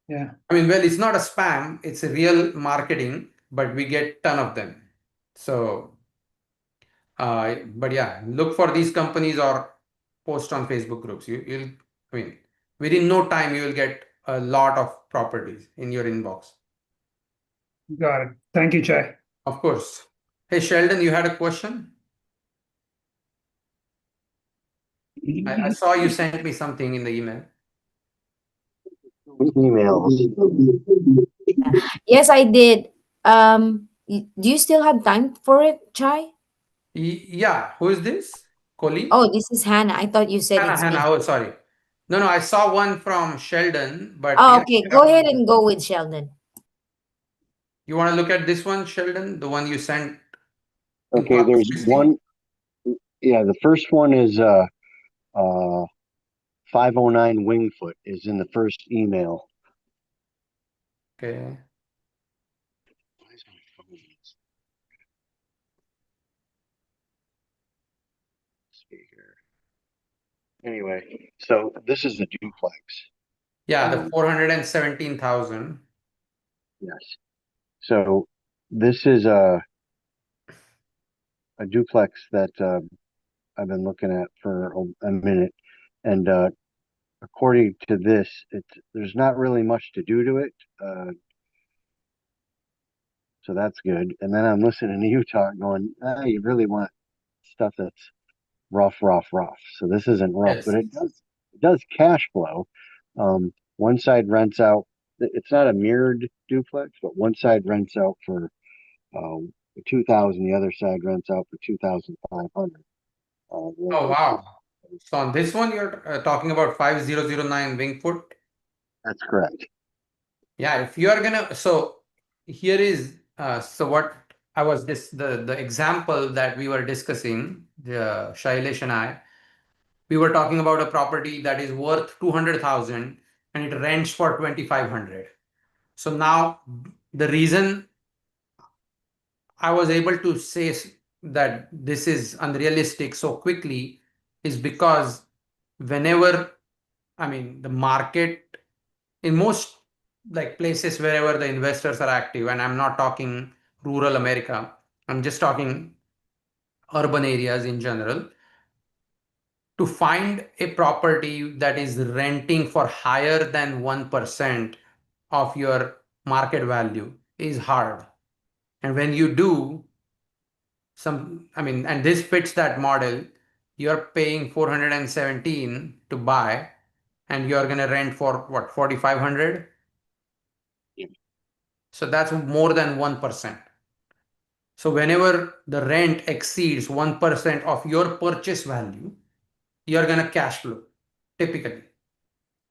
Yeah. I mean, well, it's not a spam, it's a real marketing, but we get ton of them. So, but yeah, look for these companies or post on Facebook groups. You'll, I mean, within no time, you will get a lot of properties in your inbox. Got it. Thank you, Chai. Of course. Hey, Sheldon, you had a question? I saw you sent me something in the email. Emails. Yes, I did. Do you still have time for it, Chai? Yeah, who is this? Koli? Oh, this is Hannah. I thought you said Hannah, it's me. Hannah. Oh, sorry. No, I saw one from Sheldon, but Oh, yeah, okay. Go ahead and go with Sheldon. you want to look at this one, Sheldon? The one you sent in Okay, Corpus there's Christi? one. Yeah, the first one is 509 Wingfoot is in the first email. Okay. Why is my phone speaker? Anyway, so this is the duplex. Yeah, the 417,000. Yes. So this is a duplex that I've been looking at for a minute, and according to this, there's not really much to do to it. So that's good. And then I'm listening to you talk, going, you really want stuff that's rough. So this isn't rough, Yes. but it does cash flow. One side rents out. It's not a mirrored duplex, but one side rents out for 2,000. The other side rents out for 2,500. Oh, wow. So on this one, you're talking about 5009 Wingfoot. That's correct. Yeah, if you are gonna, so here is, so what I was the example that we were discussing, Shailesh and I, we were talking about a property that is worth 200,000 and it rents for 2,500. So now the reason I was able to say that this is unrealistic so quickly is because whenever, I mean, the market in most like places wherever the investors are active, and I'm not talking rural America, I'm just talking urban areas in general, to find a property that is renting for higher than 1% of your market value is hard. And when you do, I mean, and this fits that model, you're paying 417 to buy and you're going to rent for what, 4,500? Yeah. So that's more than 1%. So whenever the rent exceeds 1% of your purchase value, you're going to cash flow typically.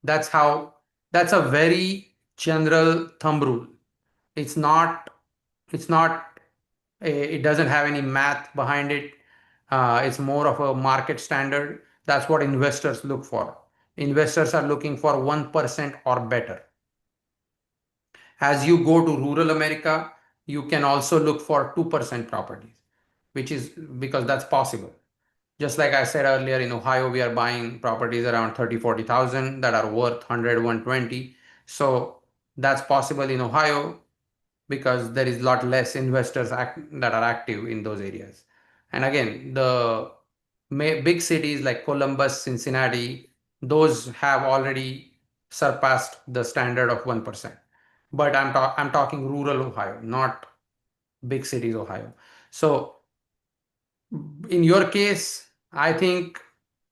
That's how, that's a very general thumb rule. It's not, it's not, it doesn't have any math behind it. It's more of a market standard. That's what investors look for. Investors are looking for 1% or better. As you go to rural America, you can also look for 2% properties, which is because that's possible. Just like I said earlier, in Ohio, we are buying properties around 30, 40,000 that are worth 100, 120. So that's possible in Ohio because there is a lot less investors that are active in those areas. And again, the big cities like Columbus, Cincinnati, those have already surpassed the standard of 1%. But I'm talking rural Ohio, not big cities Ohio. So in your case, I think,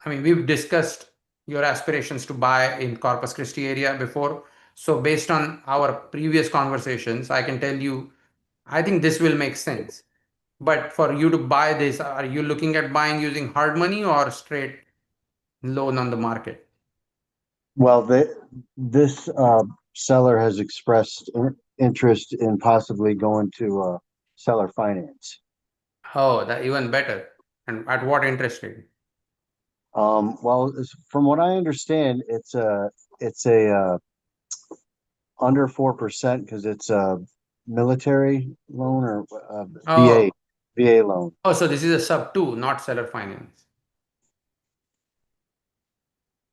I mean, we've discussed your aspirations to buy in Corpus Christi area before. So based on our previous conversations, I can tell you, I think this will make sense. But for you to buy this, are you looking at buying using hard money or straight loan on the market? Well, this seller has expressed interest in possibly going to seller finance. Oh, that even better. And at what interest rate? Well, from what I understand, it's a under 4% because it's a military loan or Oh, VA loan. oh, so this is a sub two, not seller finance.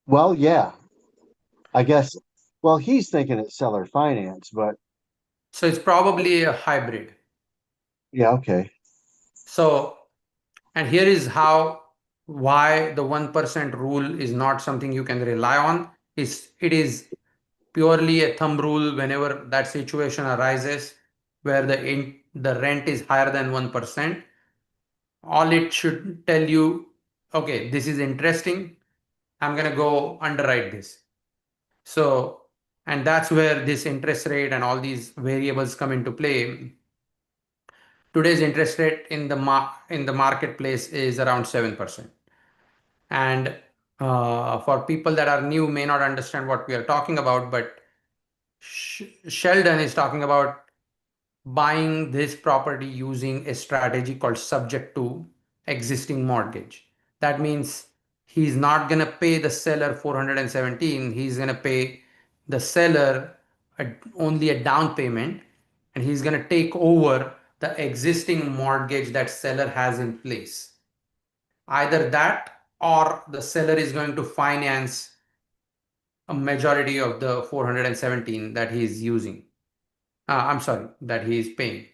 Well, yeah, I guess. Well, he's thinking it's seller finance, but So it's probably a hybrid. yeah, okay. So, and here is how why the 1% rule is not something you can rely on. It is purely a thumb rule whenever that situation arises where the rent is higher than 1%. All it should tell you, okay, this is interesting. I'm gonna go underwrite this. So, and that's where this interest rate and all these variables come into play. Today's interest rate in in the marketplace is around 7%. And for people that are new may not understand what we are talking about, but Sheldon is talking about buying this property using a strategy called subject to existing mortgage. That means he's not going to pay the seller 417, he's going to pay the seller only a down payment, and he's going to take over the existing mortgage that seller has in place. Either that or the seller is going to finance a majority of the 417 that he is using. I'm sorry, that he is paying.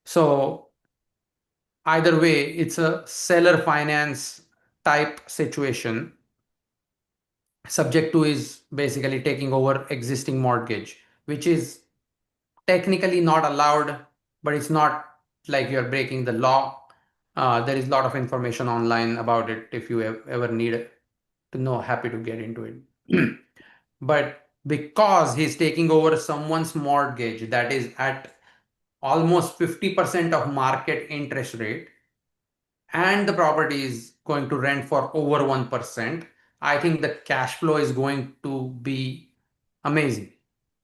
So either way, it's a seller finance type situation. Subject to is basically taking over existing mortgage, which is technically not allowed, but it's not like you're breaking the law. There is a lot of information online about it if you ever need to know, happy to get into it. But because he's taking over someone's mortgage that is at almost 50% of market interest rate, and the property is going to rent for over 1%, I think the cash flow is going to be amazing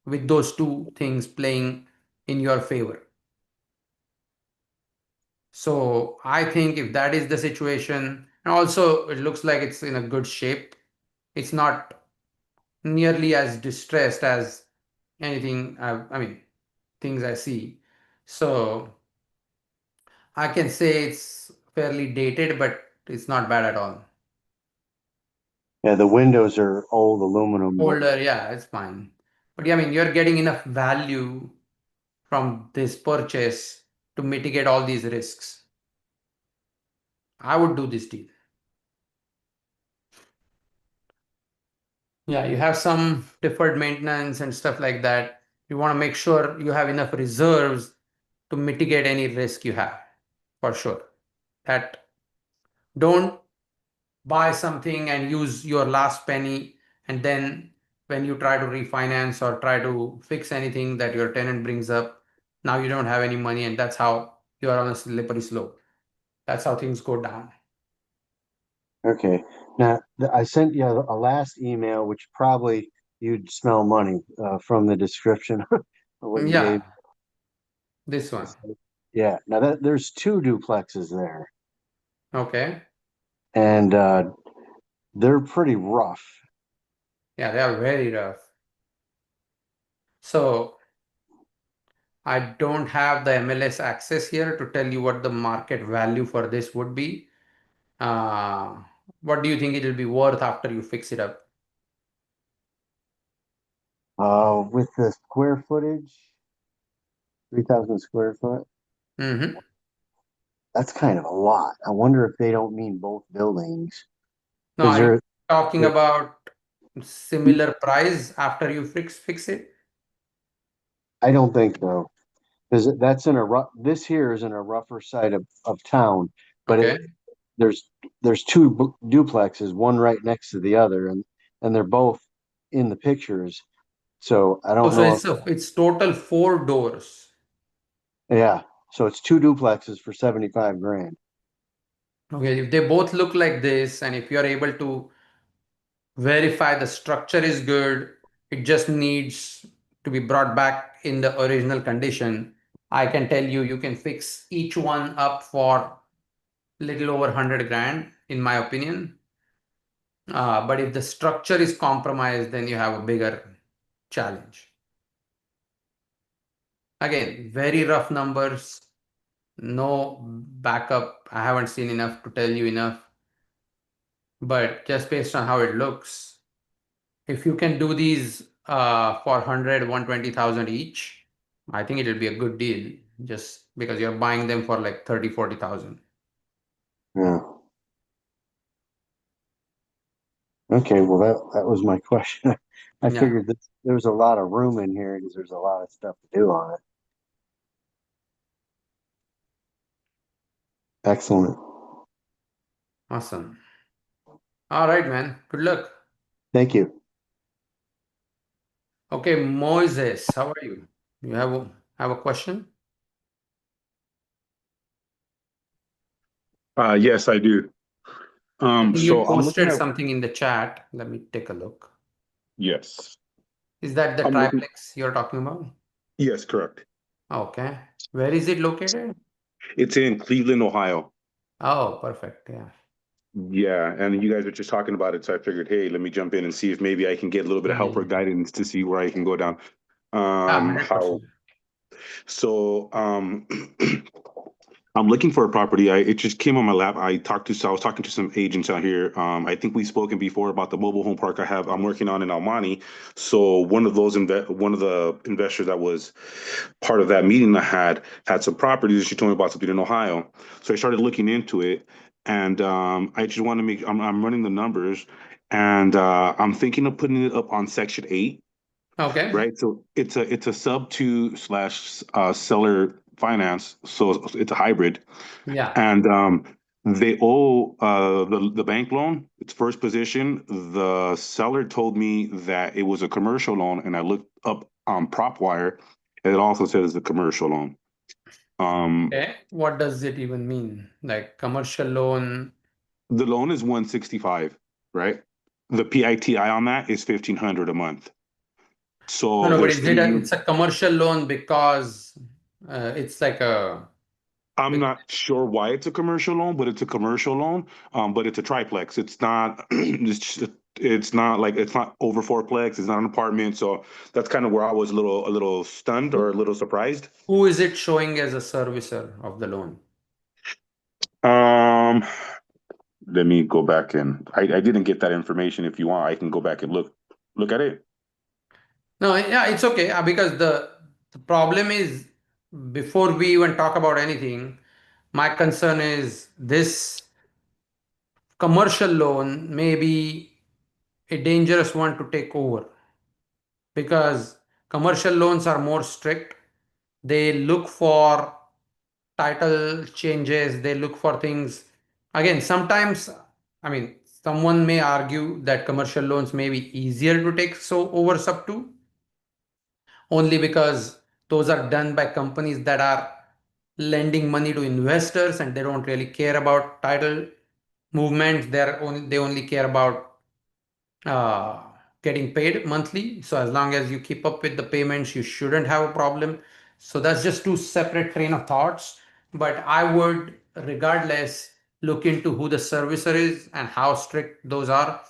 with those two things playing in your favor. So I think if that is the situation, and also it looks like it's in a good shape, it's not nearly as distressed as anything, I mean, things I see. So I can say it's fairly dated, but it's not bad at all. Yeah, the windows are old aluminum, but Older, yeah, it's fine. But yeah, I mean, you're getting enough value from this purchase to mitigate all these risks. I would do this deal. Yeah, you have some deferred maintenance and stuff like that. You want to make sure you have enough reserves to mitigate any risk you have, for sure. That don't buy something and use your last penny, and then when you try to refinance or try to fix anything that your tenant brings up, now you don't have any money, and that's how you are on a slippery slope. That's how things go down. okay. Now, I sent you a last email, which probably you'd smell money from the description of what you Yeah, gave. this one. Yeah. Now there's two duplexes there, Okay. and they're pretty rough. Yeah, they are very rough. So I don't have the MLS access here to tell you what the market value for this would be. Uh, what do you think it will be worth after you fix it up? With the square footage, 3,000 square foot. Mm-hmm. That's kind of a lot. I wonder if they don't mean both buildings No, because are you they're. talking about similar price after you fix it? I don't think so because that's in a rough. This here is in a rougher side of town, but Okay. there's there's two duplexes, one right next to the other, and they're both in the pictures. So I Oh, don't so know if, it's total 4 doors. yeah. So it's 2 duplexes for 75 grand. Okay, if they both look like this, and if you are able to verify the structure is good, it just needs to be brought back in the original condition, I can tell you, you can fix each one up for little over 100 grand, in my opinion. But if the structure is compromised, then you have a bigger challenge. Again, very rough numbers, no backup. I haven't seen enough to tell you enough, but just based on how it looks, if you can do these for 120,000 each, I think it'll be a good deal just because you're buying them for like 30, 40,000. Yeah. Okay, well that was my question. I Yeah, figured that there was a lot of room in here because there's a lot of stuff to do on it. Excellent. awesome. All right, man. Good luck. Thank you. Okay, Moises, how are you? You have a question? Yes, I do. I think you So I'm looking posted at, something in the chat. Let me take a look. yes, Is that the I'm looking, triplex you're talking about? yes, correct. Okay. Where is it located? It's in Cleveland, Ohio. Oh, perfect. Yeah. Yeah, and you guys were just talking about it, so I figured, hey, let me jump in and see if maybe I can get a little bit of Yeah, help or yeah. guidance to see where I can go down. Ah, How 100%. so I'm looking for a property. It just came on my lap. So I was talking to some agents out here. I think we've spoken before about the mobile home park I'm working on in Almani. So one of the investors that was part of that meeting I had some properties, and she told me about something in Ohio. So I started looking into it, and I just want to I'm running the numbers, and I'm thinking of putting it up on Section 8. Okay. Right. So it's a sub two slash seller finance. So it's a hybrid. Yeah. And they owe the bank loan, its first position. The seller told me that it was a commercial loan, and I looked up on PropWire, and it also says it's a commercial loan. Okay. What does it even mean? Like commercial loan? The loan is 165, right? The PITI on that is 1,500 a month. No, So no, but there's is it three. it's a commercial loan because it's like a I'm because not sure why it's a commercial loan, but it's a commercial loan. But it's a triplex. It's not. It's not like it's not over fourplex. It's not an apartment. So that's kind of where I was a little stunned or a little surprised. who is it showing as a servicer of the loan? Um, Let me go back and I didn't get that information. If you want, I can go back and look at it. No, yeah, it's okay because the problem is before we even talk about anything, my concern is this commercial loan may be a dangerous one to take over because commercial loans are more strict. They look for title changes, they look for things. Again, sometimes, I mean, someone may argue that commercial loans may be easier to take so over sub to, only because those are done by companies that are lending money to investors and they don't really care about title movements. They only care about uh, getting paid monthly. So as long as you keep up with the payments, you shouldn't have a problem. So that's just two separate train of thoughts. But I would, regardless, look into who the servicer is and how strict those are,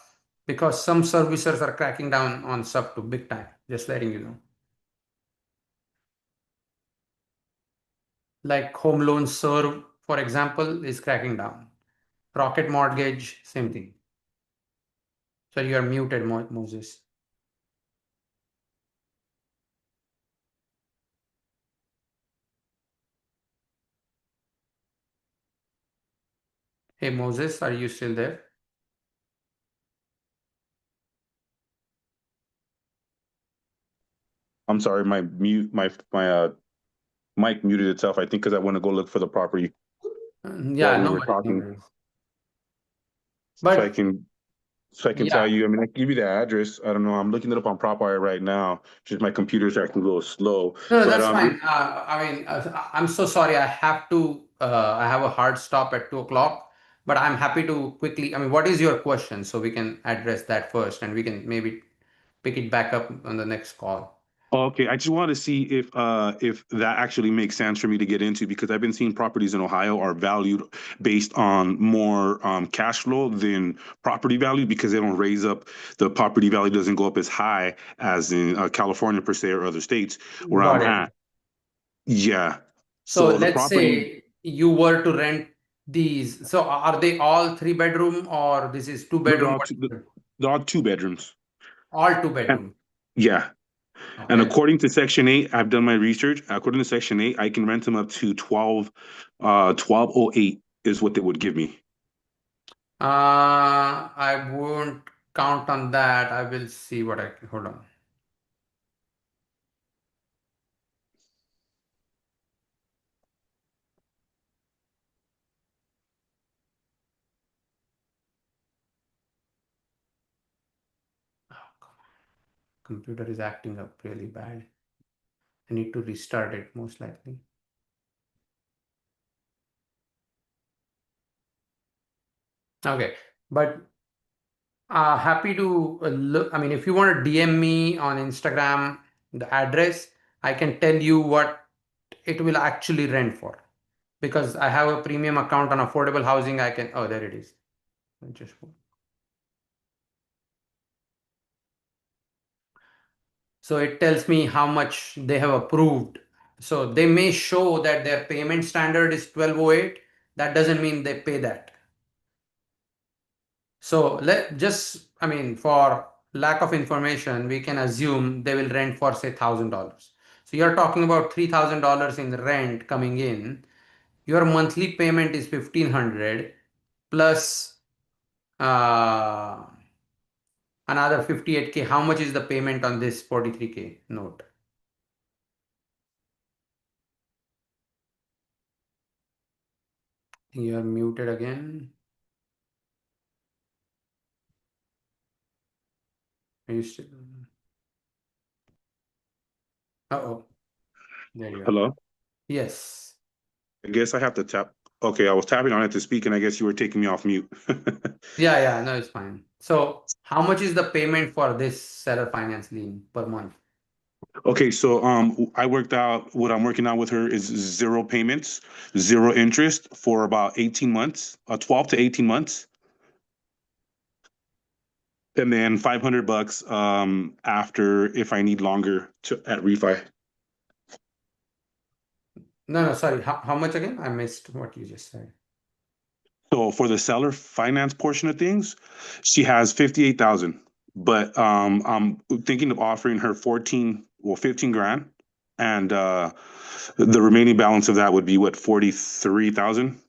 because some servicers are cracking down on sub to big time. Just letting you know. Like Home Loan Serve, for example, is cracking down. Rocket Mortgage, same thing. So you are muted, Moses. Hey Moses, are you still there? I'm sorry, my mic muted itself. I think because I want to go look for the property while Yeah, we no were worries, no talking, worries. so I But can So I can tell you, I mean, I can give you the address. I don't know. I'm looking it up on PropWire right now. Just my computer's acting a little slow. No, But that's fine. I'm so sorry. I have a hard stop at 2 o'clock, but I'm happy to quickly. I mean, what is your question? So we can address that first, and we can maybe pick it back up on the next call. okay, I just wanted to see if that actually makes sense for me to get into because I've been seeing properties in Ohio are valued based on more cash flow than property value because they don't raise up the property value doesn't go up as high as in California per se or other states where I'm Got it. at. Yeah. So So the let's property, say you were to rent these. So are they all 3 bedroom or this is two no, they're bedroom? all they're all 2 bedrooms. All two And, bedroom. yeah. And Okay. according to Section 8, I've done my research. According to Section 8, I can rent them up to 1208 is what they would give me. I won't count on that. I will see what I can. Hold on. Oh, come on. Computer is acting up really bad. I need to restart it most likely. Okay, but happy to look. I mean, if you want to DM me on Instagram, the address, I can tell you what it will actually rent for. Because I have a premium account on affordable housing, I can. Oh, there it is. Just so it tells me how much they have approved. So they may show that their payment standard is 1208. That doesn't mean they pay that. So I mean, for lack of information, we can assume they will rent for say $1,000. So you're talking about $3,000 in rent coming in. Your monthly payment is 1,500 plus uh, another 58K. How much is the payment on this 43K note? You're muted again. Are you still? Uh-oh. There you are. Hello? Yes. I guess I have to tap. Okay, I was tapping on it to speak, and I guess you were taking me off mute. Yeah, no, it's fine. So how much is the payment for this seller finance lien per month? Okay, so I worked out what I'm working out with her is 0 payments, 0 interest for about 18 months, 12 to 18 months. And then $500 after if I need longer to at refi. No, sorry. How much again? I missed what you just said. So for the seller finance portion of things, she has 58,000, but I'm thinking of offering her 15 grand, and the remaining balance of that would be what 43,000,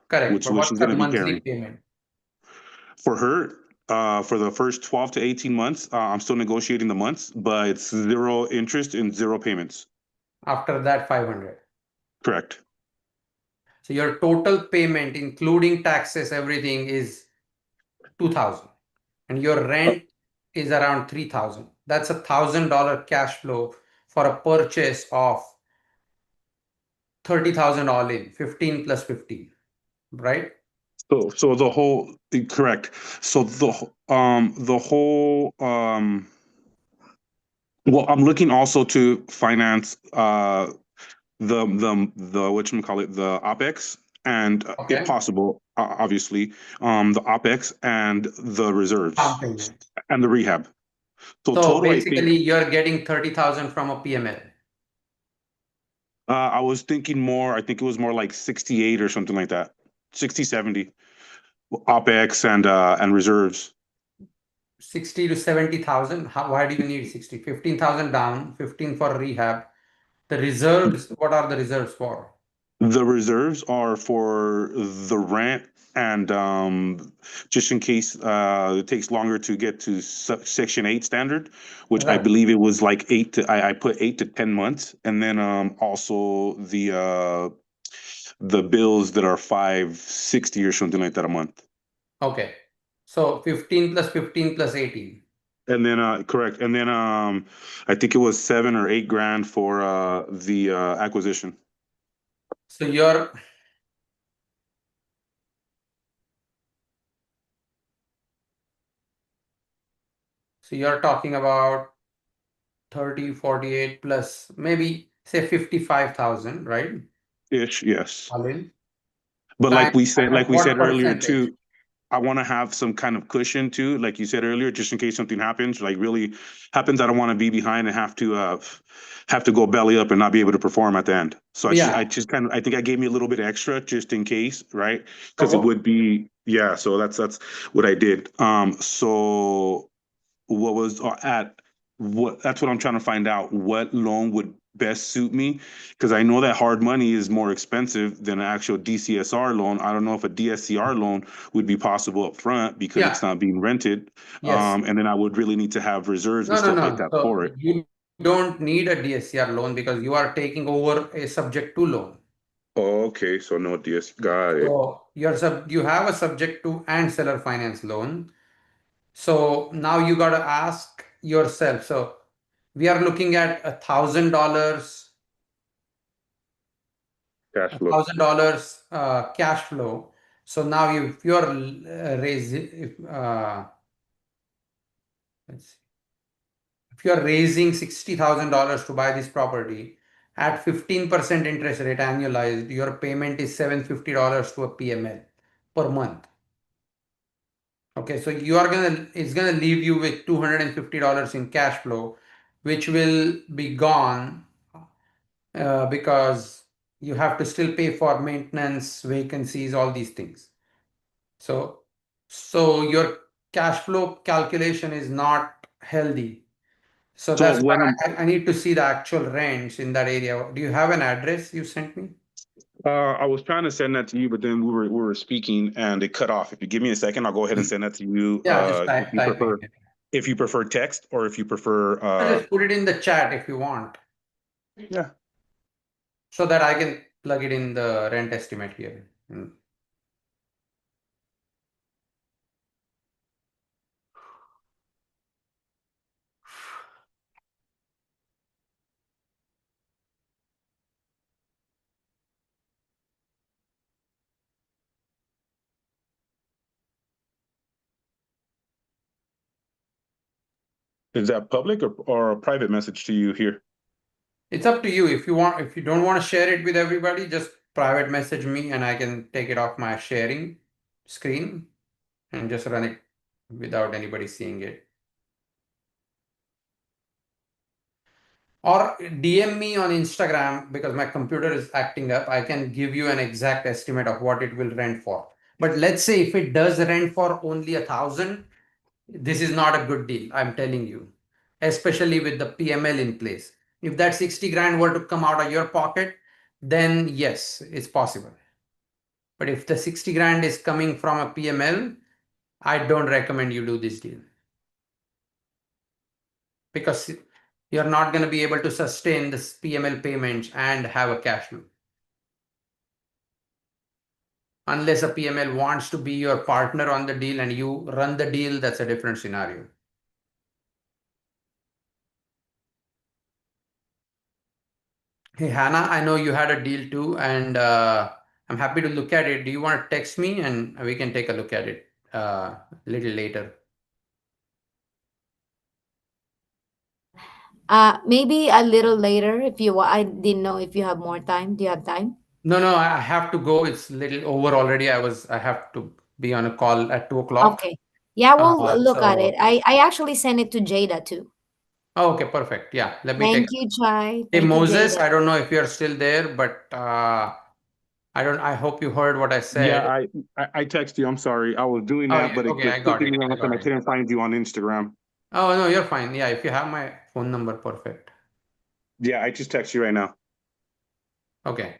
Correct. which But what's she's her going to be monthly carrying. payment? For her, for the first 12 to 18 months, I'm still negotiating the months, but it's 0 interest and 0 payments. After that, 500. Correct. So your total payment, including taxes, everything is 2,000. And your rent is around 3,000. That's $1,000 cash flow for a purchase of 30,000 all in, 15 plus 15, right? So the whole correct. So the whole well, I'm looking also to finance the whatchamacallit, the OpEx and if Okay. possible, obviously, the OpEx and the Down reserves payment. and the rehab. So So total, I think basically, you're getting 30,000 from a PML. I was thinking more, I think it was more like 68 or something like that. 60, 70 OpEx and reserves. 60 to 70,000. Why do you need 60? 15,000 down, 15 for rehab. The reserves, what are the reserves for? The reserves are for the rent and just in case it takes longer to get to Section 8 standard, which I Right. believe it was like I put 8 to 10 months, and then also the bills that are 560 or something like that a month. Okay. So 15 plus 15 plus 18. And then correct. And then I think it was 7 or 8 grand for the acquisition. So you're talking about 30, 48 plus maybe say 55,000, right? Ish, yes. All in. But Time like at we said what earlier percentage? too, I want to have some kind of cushion too, like you said earlier, just in case something happens, like really happens. I don't want to be behind and have to go belly up and not be able to perform at the end. So I Yeah. just kind of I think I gave me a little bit extra just in case, right? Because it So would be yeah. So that's what I did. So what was at what that's what I'm trying to find out. What loan would best suit me? Because I know that hard money is more expensive than an actual DCSR loan. I don't know if a DSCR loan would be possible up front because it's yeah, not being rented. yes. And then I would really need to have reserves and No, no, stuff like no. that So for it. you don't need a DSCR loan because you are taking over a subject to loan. Oh, okay, so no DS. Got it. So you have a subject to and seller finance loan. So now you got to ask yourself. So we are looking at $1,000, Cash flow. $1,000 cash flow. So now if you're raising, let's see, if you're raising $60,000 to buy this property at 15% interest rate annualized, your payment is $750 to a PML per month. Okay, so it's gonna leave you with $250 in cash flow, which will be gone because you have to still pay for maintenance, vacancies, all these things. So, so your cash flow calculation is not healthy. So So that's why when I'm I need to see the actual rents in that area. Do you have an address you sent me? I was trying to send that to you, but then we were speaking and it cut off. If you give me a second, I'll go ahead and send that to you. Yeah, just If you prefer, typing it. if you prefer text or if you prefer Or just put it in the chat if you want, yeah. so that I can plug it in the rent estimate here. Is that public or a private message to you here? It's up to you. If you want, if you don't want to share it with everybody, just private message me and I can take it off my sharing screen and just run it without anybody seeing it. Or DM me on Instagram because my computer is acting up. I can give you an exact estimate of what it will rent for. But let's say if it does rent for only 1,000, this is not a good deal. I'm telling you, especially with the PML in place. If that 60 grand were to come out of your pocket, then yes, it's possible. But if the 60 grand is coming from a PML, I don't recommend you do this deal because you're not going to be able to sustain this PML payments and have a cash flow. Unless a PML wants to be your partner on the deal and you run the deal, that's a different scenario. Hey, Hannah, I know you had a deal too, and I'm happy to look at it. Do you want to text me and we can take a look at it a little later? Maybe a little later if you want. I didn't know if you have more time. Do you have time? No, no, I have to go. It's little over already. I have to be on a call at 2 o'clock. Okay. Yeah, we'll look at it. So, I actually sent it to Jada too. oh, okay, perfect. Yeah, let me take. Thank you, Chai. Hey, Thank you, Moses, Jada. I don't know if you're still there, but I hope you heard what I Yeah, said. I text you. I'm sorry, I was doing Oh, that, yeah, but it okay, I just got quickly it. me I off and got I it. couldn't find you on Instagram. Oh, no, you're fine. Yeah, if you have my phone number, perfect. Yeah, I just text you right now. Okay.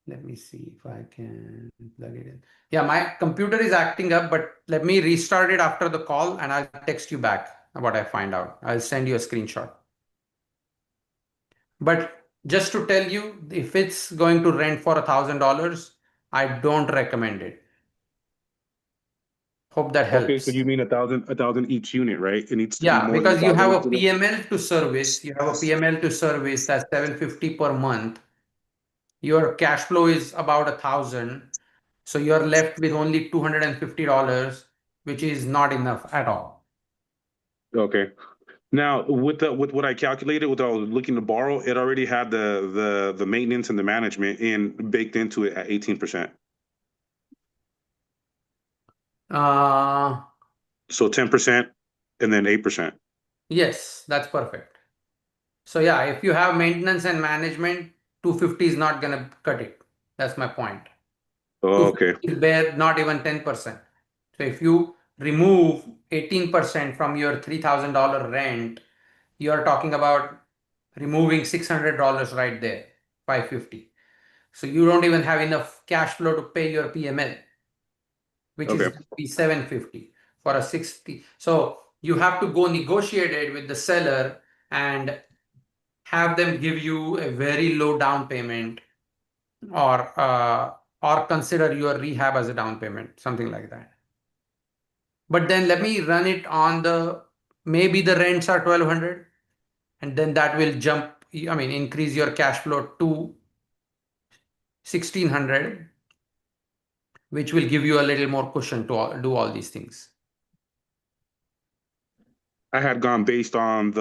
Let me see if I can plug it in. Yeah, my computer is acting up, but let me restart it after the call and I'll text you back what I find out. I'll send you a screenshot. But just to tell you, if it's going to rent for $1,000, I don't recommend it. Hope that Okay, so helps. you mean a thousand each unit, right? It needs to be Yeah, more than because you 1,000 have a each unit? PML to service. You have a PML to service, that's 750 per month. Your cash flow is about 1,000. So you're left with only $250, which is not enough at all. Okay. Now, with what I calculated, what I was looking to borrow, it already had the maintenance and the management in baked into it at 18%. Uh, So 10% and then 8%. yes, that's perfect. So yeah, if you have maintenance and management, 250 is not gonna cut it. That's my point. Okay. 250 is bare, not even 10%. So if you remove 18% from your $3,000 rent, you're talking about removing $600 right there, 550. So you don't even have enough cash flow to pay your PML, which is Okay. going to be 750 for a 60. So you have to go negotiate it with the seller and have them give you a very low down payment, or consider your rehab as a down payment, something like that. But then let me run it on the, maybe the rents are 1200, and then that will jump, I mean, increase your cash flow to 1600, which will give you a little more cushion to do all these things. I had gone based on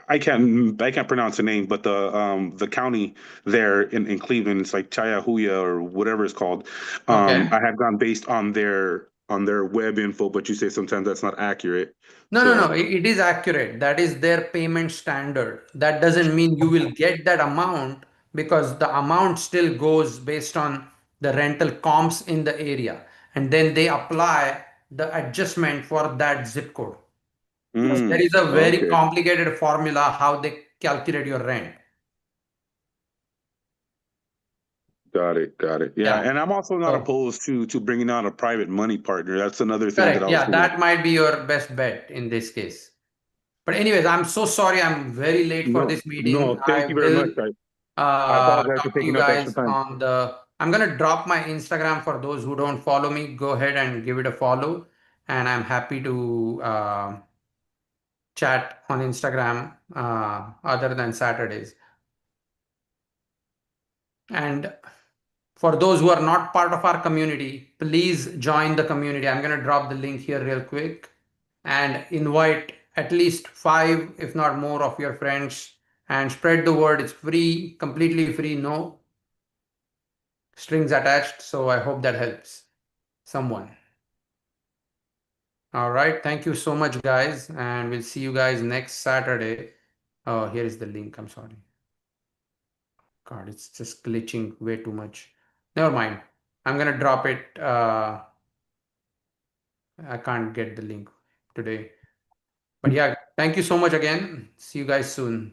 I can't pronounce the name, but the county there in Cleveland, it's like Chayahuya or whatever it's called. Okay. I had gone based on their web info, but you say sometimes that's not accurate. No, So it is accurate. That is their payment standard. That doesn't mean you will get that amount, because the amount still goes based on the rental comps in the area. And then they apply the adjustment for that zip code. There is a very okay. complicated formula how they calculate your rent. Got it. Got it. Yeah, Yeah. and I'm also not So, opposed to bringing on a private money partner. That's another thing that correct. I was Yeah, thinking of. that might be your best bet in this case. But anyways, I'm so sorry. I'm very late for No, this meeting. no, thank I you very much. will I apologize for talk to you taking up extra guys time. on the. I'm gonna drop my Instagram for those who don't follow me. Go ahead and give it a follow, and I'm happy to chat on Instagram other than Saturdays. And for those who are not part of our community, please join the community. I'm gonna drop the link here real quick and invite at least 5, if not more, of your friends and spread the word. It's free, completely free, no strings attached. So I hope that helps someone. All right. Thank you so much, guys. And we'll see you guys next Saturday. Oh, here is the link. I'm sorry. God, it's just glitching way too much. Never mind. I'm going to drop it. I can't get the link today. But yeah, thank you so much again. See you guys soon.